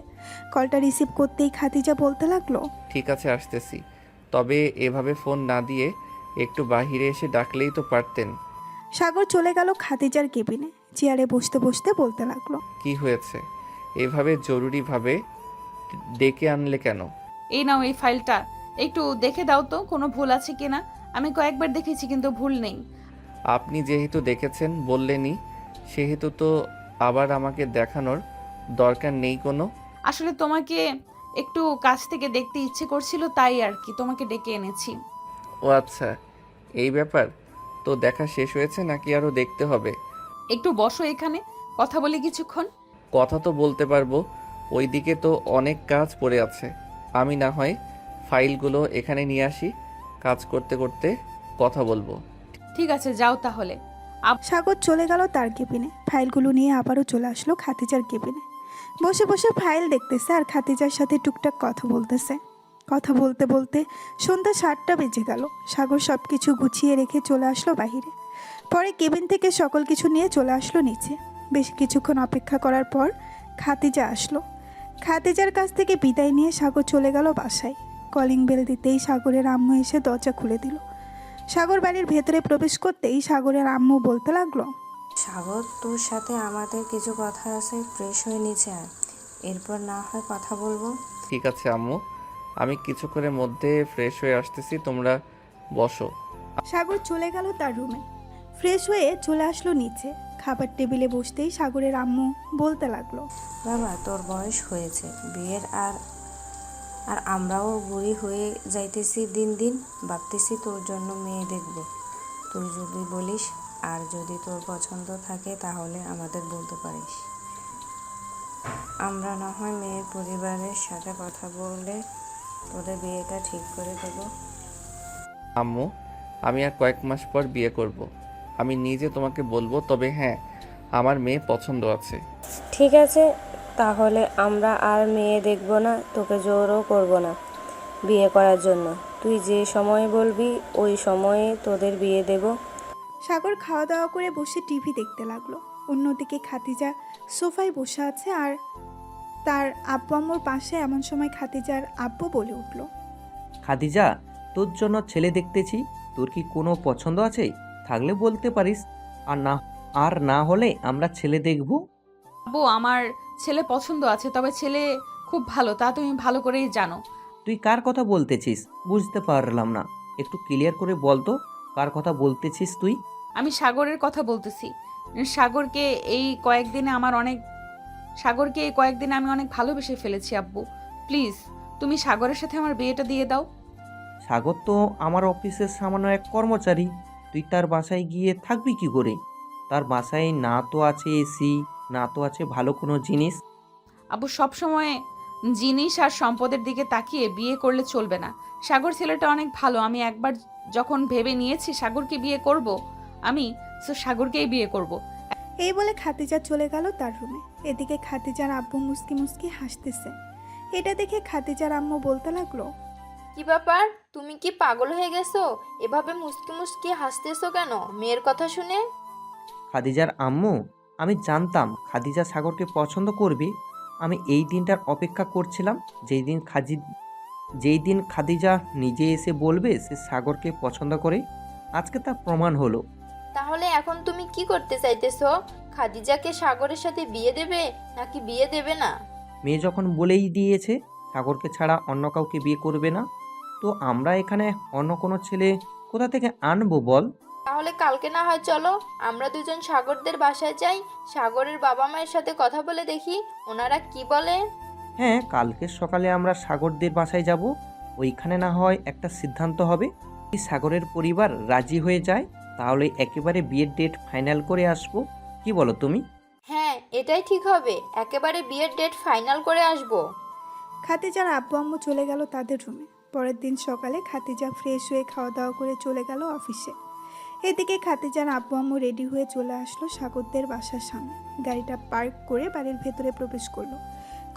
S3: কলটা রিসিভ করতেই খাদিজা বলতে লাগলো,
S2: ঠিক আছে আসতেছি, তবে এভাবে ফোন না দিয়ে একটু বাহিরে এসে ডাকলেই তো পারতেন।
S3: সাগর চলে গেল খাদিজার কেবিনে। চেয়ারে বসতে বসতে বলতে লাগলো,
S2: কি হয়েছে এভাবে জরুরিভাবে ডেকে আনলে কেন?
S1: এই নাও এই ফাইলটা, একটু দেখে দাও তো কোনো ভুল আছে কিনা। আমি কয়েকবার দেখেছি কিন্তু ভুল নেই।
S2: আপনি যেহেতু দেখেছেন বললেনই, সেহেতু তো আবার আমাকে দেখানোর দরকার নেই কোনো।
S1: আসলে তোমাকে একটু কাছ থেকে দেখতে ইচ্ছে করছিল, তাই আর কি তোমাকে ডেকে এনেছি।
S2: ও আচ্ছা, এই ব্যাপার। তো দেখা শেষ হয়েছে নাকি আরও দেখতে হবে?
S1: একটু বসো এখানে, কথা বলি কিছুক্ষণ।
S2: কথা তো বলতে পারবো, ওইদিকে তো অনেক কাজ পড়ে আছে। আমি না হয় ফাইলগুলো এখানে নিয়ে আসি, কাজ করতে করতে কথা বলবো।
S1: ঠিক আছে, যাও তাহলে।
S3: সাগর চলে গেল তার কেবিনে। ফাইলগুলো নিয়ে আবারও চলে আসলো খাদিজার কেবিনে। বসে বসে ফাইল দেখতেছে আর খাদিজার সাথে টুকটাক কথা বলতেছে। কথা বলতে বলতে সন্ধ্যা 7টা বেজে গেল। সাগর সব কিছু গুছিয়ে রেখে চলে আসলো বাহিরে। পরে কেবিন থেকে সকল কিছু নিয়ে চলে আসলো নিচে। বেশ কিছুক্ষণ অপেক্ষা করার পর খাদিজা আসলো। খাদিজার কাছ থেকে বিদায় নিয়ে সাগর চলে গেল বাসায়। কলিং বেল দিতেই সাগরের আম্মু এসে দরজা খুলে দিল। সাগর বাড়ির ভেতরে প্রবেশ করতেই সাগরের আম্মু বলতে লাগলো,
S10: সাগর, তোর সাথে আমাদের কিছু কথা আছে, ফ্রেশ হয়ে নিচে আয়, এরপর না হয় কথা বলবো।
S2: ঠিক আছে আম্মু, আমি কিছুক্ষণের মধ্যে ফ্রেশ হয়ে আসতেছি, তোমরা বসো।
S3: সাগর চলে গেল তার রুমে। ফ্রেশ হয়ে চলে আসলো নিচে। খাবার টেবিলে বসতেই সাগরের আম্মু বলতে লাগলো,
S10: বাবা, তোর বয়স হয়েছে বিয়ের, আর আর আমরাও বুড়ি হয়ে যাইতেছি দিন দিন। ভাবতেছি তোর জন্য মেয়ে দেখব। তুই যদি বলিস, আর যদি তোর পছন্দ থাকে তাহলে আমাদের বলতে পারিস। আমরা না হয় মেয়ের পরিবারের সাথে কথা বলে তোদের বিয়েটা ঠিক করে দেব।
S2: আম্মু, আমি আর কয়েক মাস পর বিয়ে করব। আমি নিজে তোমাকে বলবো, তবে হ্যাঁ, আমার মেয়ে পছন্দ আছে।
S10: ঠিক আছে, তাহলে আমরা আর মেয়ে দেখব না, তোকে জোরও করব না বিয়ে করার জন্য। তুই যে সময় বলবি ওই সময়ে তোদের বিয়ে দেব।
S3: সাগর খাওয়া দাওয়া করে বসে টিভি দেখতে লাগলো। অন্যদিকে খাদিজা সোফায় বসে আছে আর তার আব্বু আম্মুর পাশে। এমন সময় খাদিজার আব্বু বলে উঠল,
S5: খাদিজা, তোর জন্য ছেলে দেখতেছি, তোর কি কোনো পছন্দ আছে? থাকলে বলতে পারিস, আর না হলে আমরা ছেলে দেখব।
S1: আব্বু, আমার ছেলে পছন্দ আছে, তবে ছেলে খুব ভালো, তা তুমি ভালো করেই জানো।
S5: তুই কার কথা বলতেছিস? বুঝতে পারলাম না, একটু ক্লিয়ার করে বল তো, কার কথা বলতেছিস তুই?
S1: আমি সাগরের কথা বলতেছি। সাগরকে এই কয়েকদিনে আমি অনেক ভালোবেসে ফেলেছি আব্বু। প্লিজ তুমি সাগরের সাথে আমার বিয়েটা দিয়ে দাও।
S5: সাগর তো আমার অফিসের সামান্য এক কর্মচারী, তুই তার বাসায় গিয়ে থাকবি কি করে? তার বাসায় না তো আছে এসি, না তো আছে ভালো কোনো জিনিস।
S1: আব্বু, সবসময় জিনিস আর সম্পদের দিকে তাকিয়ে বিয়ে করলে চলবে না। সাগর ছেলেটা অনেক ভালো। আমি একবার যখন ভেবে নিয়েছি সাগরকে বিয়ে করব, আমি সাগরকেই বিয়ে করব।
S3: এই বলে খাদিজা চলে গেল তার রুমে। এদিকে খাদিজার আব্বু মুস্কি মুস্কি হাসতেছে। এটা দেখে খাদিজার আম্মু বলতে লাগলো,
S7: কি ব্যাপার, তুমি কি পাগল হয়ে গেছো? এভাবে মুস্কি মুস্কি হাসতেছো কেন মেয়ের কথা শুনে?
S5: খাদিজার আম্মু, আমি জানতাম খাদিজা সাগরকে পছন্দ করবে। আমি এই দিনটার অপেক্ষা করছিলাম, যেই দিন খাদিজা নিজে এসে বলবে সে সাগরকে পছন্দ করে। আজকে তা প্রমাণ হলো।
S7: তাহলে এখন তুমি কি করতে চাইতেছো? খাদিজাকে সাগরের সাথে বিয়ে দেবে নাকি বিয়ে দেবে না?
S5: মেয়ে যখন বলেই দিয়েছে সাগরকে ছাড়া অন্য কাউকে বিয়ে করবে না, তো আমরা এখানে অন্য কোনো ছেলে কোথা থেকে আনবো বল?
S7: তাহলে কালকে না হয় চলো, আমরা দুজন সাগরদের বাসায় যাই, সাগরের বাবা মায়ের সাথে কথা বলে দেখি ওনারা কি বলে।
S5: হ্যাঁ, কালকে সকালে আমরা সাগরদের বাসায় যাব। ওইখানে না হয় একটা সিদ্ধান্ত হবে। যদি সাগরের পরিবার রাজি হয়ে যায় তাহলে একেবারে বিয়ের ডেট ফাইনাল করে আসবো। কি বলো তুমি?
S7: হ্যাঁ, এটাই ঠিক হবে, একেবারে বিয়ের ডেট ফাইনাল করে আসবো।
S3: খাদিজার আব্বু আম্মু চলে গেল তাদের রুমে। পরের দিন সকালে খাদিজা ফ্রেশ হয়ে খাওয়া দাওয়া করে চলে গেল অফিসে। এদিকে খাদিজার আব্বু আম্মু রেডি হয়ে চলে আসলো সাগরদের বাসার সামনে। গাড়িটা পার্ক করে বাড়ির ভেতরে প্রবেশ করলো।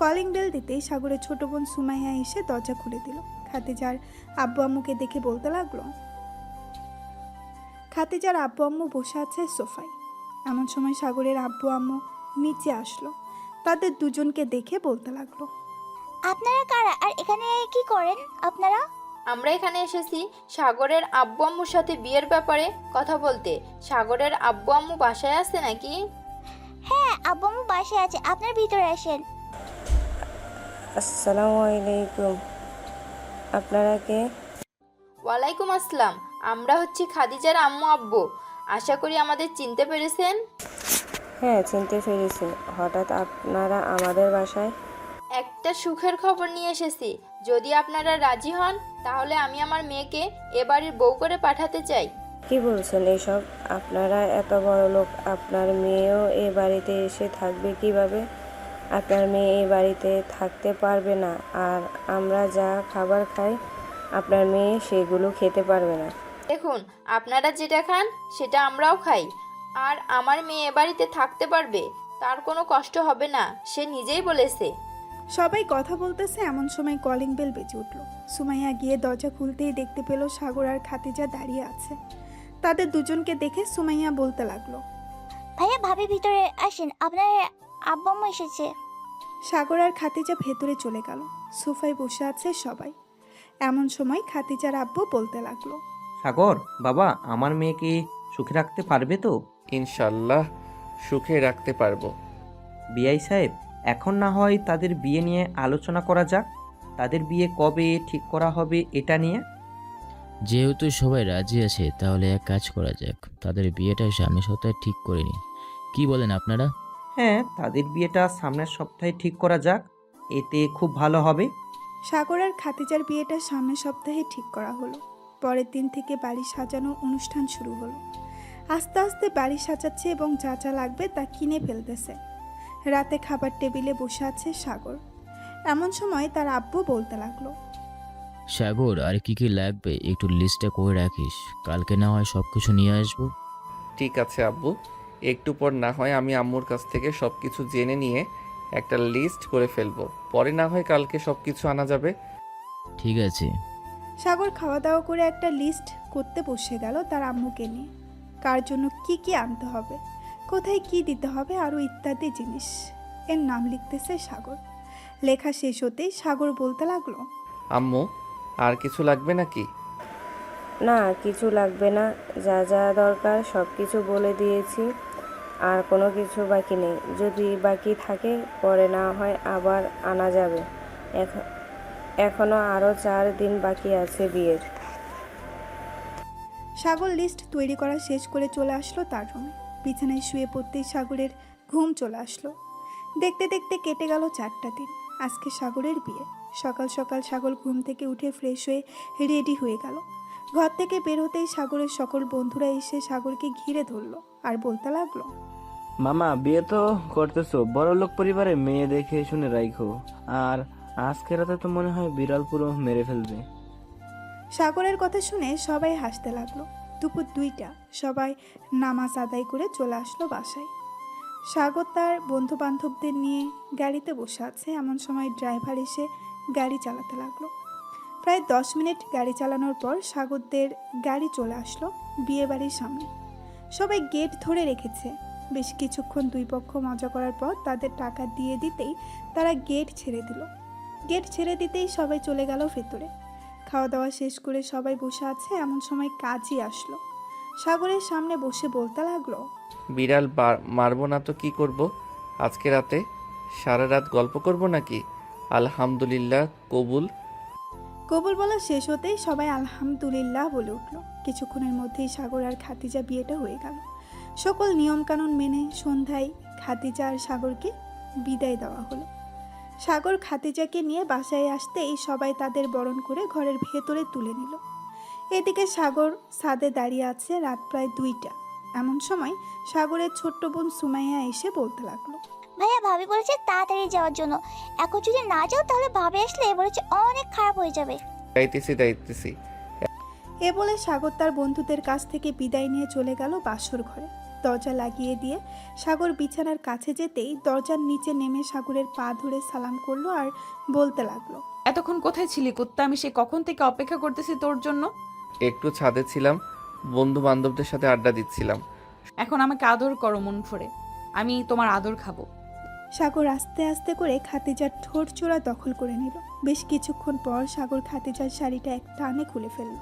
S3: কলিং বেল দিতেই সাগরের ছোট বোন সুমাইয়া এসে দরজা খুলে দিল। খাদিজার আব্বু আম্মুকে দেখে বলতে লাগলো, খাদিজার আব্বু আম্মু বসে আছে সোফায়। এমন সময় সাগরের আব্বু আম্মু নিচে আসলো। তাদের দুজনকে দেখে বলতে লাগলো,
S9: আপনারা কারা আর এখানে কি করেন আপনারা?
S7: আমরা এখানে এসেছি সাগরের আব্বু আম্মুর সাথে বিয়ের ব্যাপারে কথা বলতে। সাগরের আব্বু আম্মু বাসায় আছে নাকি?
S9: হ্যাঁ, আব্বু আম্মু বাসায় আছে, আপনার ভিতরে আসেন।
S10: আসসালামু আলাইকুম। আপনারা কে?
S7: ওয়ালাইকুম আসসালাম। আমরা হচ্ছি খাদিজার আম্মু আব্বু। আশা করি আমাদের চিনতে পেরেছেন।
S10: হ্যাঁ, চিনতে পেরেছি। হঠাৎ আপনারা আমাদের বাসায়?
S7: একটা সুখের খবর নিয়ে এসেছি। যদি আপনারা রাজি হন তাহলে আমি আমার মেয়েকে এ বাড়ির বউ করে পাঠাতে চাই।
S10: কি বলছেন এসব? আপনারা এত বড় লোক, আপনার মেয়েও এ বাড়িতে এসে থাকবে কিভাবে? আপনার মেয়ে এই বাড়িতে থাকতে পারবে না, আর আমরা যা খাবার খাই আপনার মেয়ে সেগুলো খেতে পারবে না।
S7: দেখুন, আপনারা যেটা খান সেটা আমরাও খাই। আর আমার মেয়ে এ বাড়িতে থাকতে পারবে, তার কোনো কষ্ট হবে না, সে নিজেই বলেছে।
S3: সবাই কথা বলতেছে এমন সময় কলিং বেল বেজে উঠল। সুমাইয়া গিয়ে দরজা খুলতেই দেখতে পেল সাগর আর খাদিজা দাঁড়িয়ে আছে। তাদের দুজনকে দেখে সুমাইয়া বলতে লাগলো,
S9: ভাইয়া ভাবি ভিতরে আসেন, আপনার আব্বু আম্মু এসেছে।
S3: সাগর আর খাদিজা ভেতরে চলে গেল। সোফায় বসে আছে সবাই। এমন সময় খাদিজার আব্বু বলতে লাগলো,
S5: সাগর বাবা, আমার মেয়েকে সুখে রাখতে পারবে তো?
S2: ইনশাল্লাহ সুখে রাখতে পারবো।
S5: বিআই সাহেব, এখন না হয় তাদের বিয়ে নিয়ে আলোচনা করা যাক। তাদের বিয়ে কবে ঠিক করা হবে এটা নিয়ে।
S13: যেহেতু সবাই রাজি আছে তাহলে এক কাজ করা যাক, তাদের বিয়েটা সামনের সপ্তাহে ঠিক করে নিই। কি বলেন আপনারা?
S5: হ্যাঁ, তাদের বিয়েটা সামনের সপ্তাহে ঠিক করা যাক, এতে খুব ভালো হবে।
S3: সাগর আর খাদিজার বিয়েটা সামনের সপ্তাহে ঠিক করা হলো। পরের দিন থেকে বাড়ি সাজানো অনুষ্ঠান শুরু হলো। আস্তে আস্তে বাড়ি সাজাচ্ছে এবং যা যা লাগবে তা কিনে ফেলতেছে। রাতে খাবার টেবিলে বসে আছে সাগর। এমন সময় তার আব্বু বলতে লাগলো,
S13: সাগর, আর কি কি লাগবে একটু লিস্টটা করে রাখিস, কালকে না হয় সব কিছু নিয়ে আসবো।
S2: ঠিক আছে আব্বু, একটু পর না হয় আমি আম্মুর কাছ থেকে সব কিছু জেনে নিয়ে একটা লিস্ট করে ফেলবো, পরে না হয় কালকে সব কিছু আনা যাবে।
S13: ঠিক আছে।
S3: সাগর খাওয়া দাওয়া করে একটা লিস্ট করতে বসে গেল তার আম্মুকে নিয়ে। কার জন্য কি কি আনতে হবে, কোথায় কি দিতে হবে, আরও ইত্যাদি জিনিস। এর নাম লিখতেছে সাগর। লেখা শেষ হতেই সাগর বলতে লাগলো,
S2: আম্মু, আর কিছু লাগবে নাকি?
S10: না, কিছু লাগবে না, যা যা দরকার সব কিছু বলে দিয়েছি, আর কোনো কিছু বাকি নেই। যদি বাকি থাকে পরে না হয় আবার আনা যাবে। এখনো আরও 4 দিন বাকি আছে বিয়ের।
S3: সাগর লিস্ট তৈরি করা শেষ করে চলে আসলো তার রুমে। বিছানায় শুয়ে পড়তেই সাগরের ঘুম চলে আসলো। দেখতে দেখতে কেটে গেল 4টা দিন। আজকে সাগরের বিয়ে। সকাল সকাল সাগর ঘুম থেকে উঠে ফ্রেশ হয়ে রেডি হয়ে গেল। ঘর থেকে বের হতেই সাগরের সকল বন্ধুরা এসে সাগরকে ঘিরে ধরলো আর বলতে লাগলো,
S6: মামা, বিয়ে তো করতেছো, বড় লোক পরিবারে মেয়ে দেখে শুনে রাখো। আর আজকে রাতে তো মনে হয় বিড়াল পুরো মেরে ফেলবে।
S3: সাগরের কথা শুনে সবাই হাসতে লাগলো। দুপুর 2টা সবাই নামাজ আদায় করে চলে আসলো বাসায়। সাগর তার বন্ধু বান্ধবদের নিয়ে গাড়িতে বসে আছে। এমন সময় ড্রাইভার এসে গাড়ি চালাতে লাগলো। প্রায় 10 মিনিট গাড়ি চালানোর পর সাগরদের গাড়ি চলে আসলো বিয়ে বাড়ির সামনে। সবাই গেট ধরে রেখেছে। বেশ কিছুক্ষণ দুই পক্ষ মজা করার পর তাদের টাকা দিয়ে দিতেই তারা গেট ছেড়ে দিল। গেট ছেড়ে দিতেই সবাই চলে গেল ভেতরে। খাওয়া দাওয়া শেষ করে সবাই বসে আছে। এমন সময় কাজী আসলো। সাগরের সামনে বসে বলতে লাগলো,
S2: বিড়াল মারবো না তো কি করব? আজকে রাতে সারা রাত গল্প করব নাকি? আলহামদুলিল্লাহ, কবুল।
S3: কবুল বলা শেষ হতেই সবাই আলহামদুলিল্লাহ বলে উঠল। কিছুক্ষণের মধ্যেই সাগর আর খাদিজা বিয়েটা হয়ে গেল। সকল নিয়মকানুন মেনে সন্ধ্যায় খাদিজা আর সাগরকে বিদায় দেওয়া হলো। সাগর খাদিজাকে নিয়ে বাসায় আসতেই সবাই তাদের বরণ করে ঘরের ভেতরে তুলে নিল। এদিকে সাগর ছাদে দাঁড়িয়ে আছে। রাত প্রায় 2টা। এমন সময় সাগরের ছোট্ট বোন সুমাইয়া এসে বলতে লাগলো,
S9: ভাইয়া ভাবি বলেছে তাড়াতাড়ি যাওয়ার জন্য, এখন যদি না যাও তাহলে ভাবি আসলে বলেছে অনেক খারাপ হয়ে যাবে।
S2: দাইতেছি।
S3: এ বলে সাগর তার বন্ধুদের কাছ থেকে বিদায় নিয়ে চলে গেল বাসর ঘরে। দরজা লাগিয়ে দিয়ে সাগর বিছানার কাছে যেতেই দরজার নিচে নেমে সাগরের পা ধরে সালাম করলো আর বলতে লাগলো,
S1: এতক্ষণ কোথায় ছিলি কুত্তা? আমি সে কখন থেকে অপেক্ষা করতেছি তোর জন্য।
S2: একটু ছাদে ছিলাম, বন্ধু বান্ধবদের সাথে আড্ডা দিচ্ছিলাম।
S1: এখন আমাকে আদর করো মন ভরে, আমি তোমার আদর খাবো।
S3: সাগর আস্তে আস্তে করে খাতিজার ঠোঁট চোরা দখল করে নিল। বেশ কিছুক্ষণ পর সাগর খাতিজার শাড়িটা এক টানে খুলে ফেলল।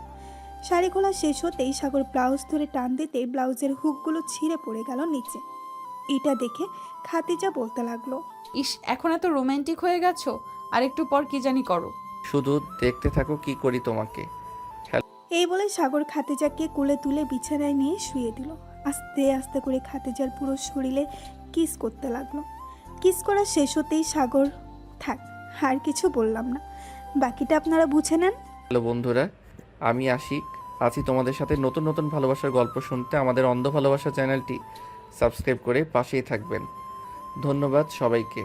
S3: শাড়ি খোলা শেষ হতেই সাগর ব্লাউজ ধরে টান দিতে ব্লাউজের হুকগুলো ছিঁড়ে পড়ে গেল নিচে। এটা দেখে খাতিজা বলতে লাগলো,
S1: ইস, এখন এত রোমান্টিক হয়ে গেছো, আর একটু পর কি জানি করো।
S2: শুধু দেখতে থাকো কি করি তোমাকে।
S3: এই বলে সাগর খাতিজাকে কোলে তুলে বিছানায় নিয়ে শুয়ে দিল। আস্তে আস্তে করে খাতিজার পুরো শরীরে কিস করতে লাগলো। কিস করা শেষ হতেই সাগর, থাক আর কিছু বললাম না, বাকিটা আপনারা বুঝে নেন।
S2: হ্যালো বন্ধুরা, আমি আশিক আছি তোমাদের সাথে নতুন নতুন ভালোবাসার গল্প শুনতে। আমাদের অন্ধ ভালোবাসা চ্যানেলটি সাবস্ক্রাইব করে পাশেই থাকবেন। ধন্যবাদ সবাইকে।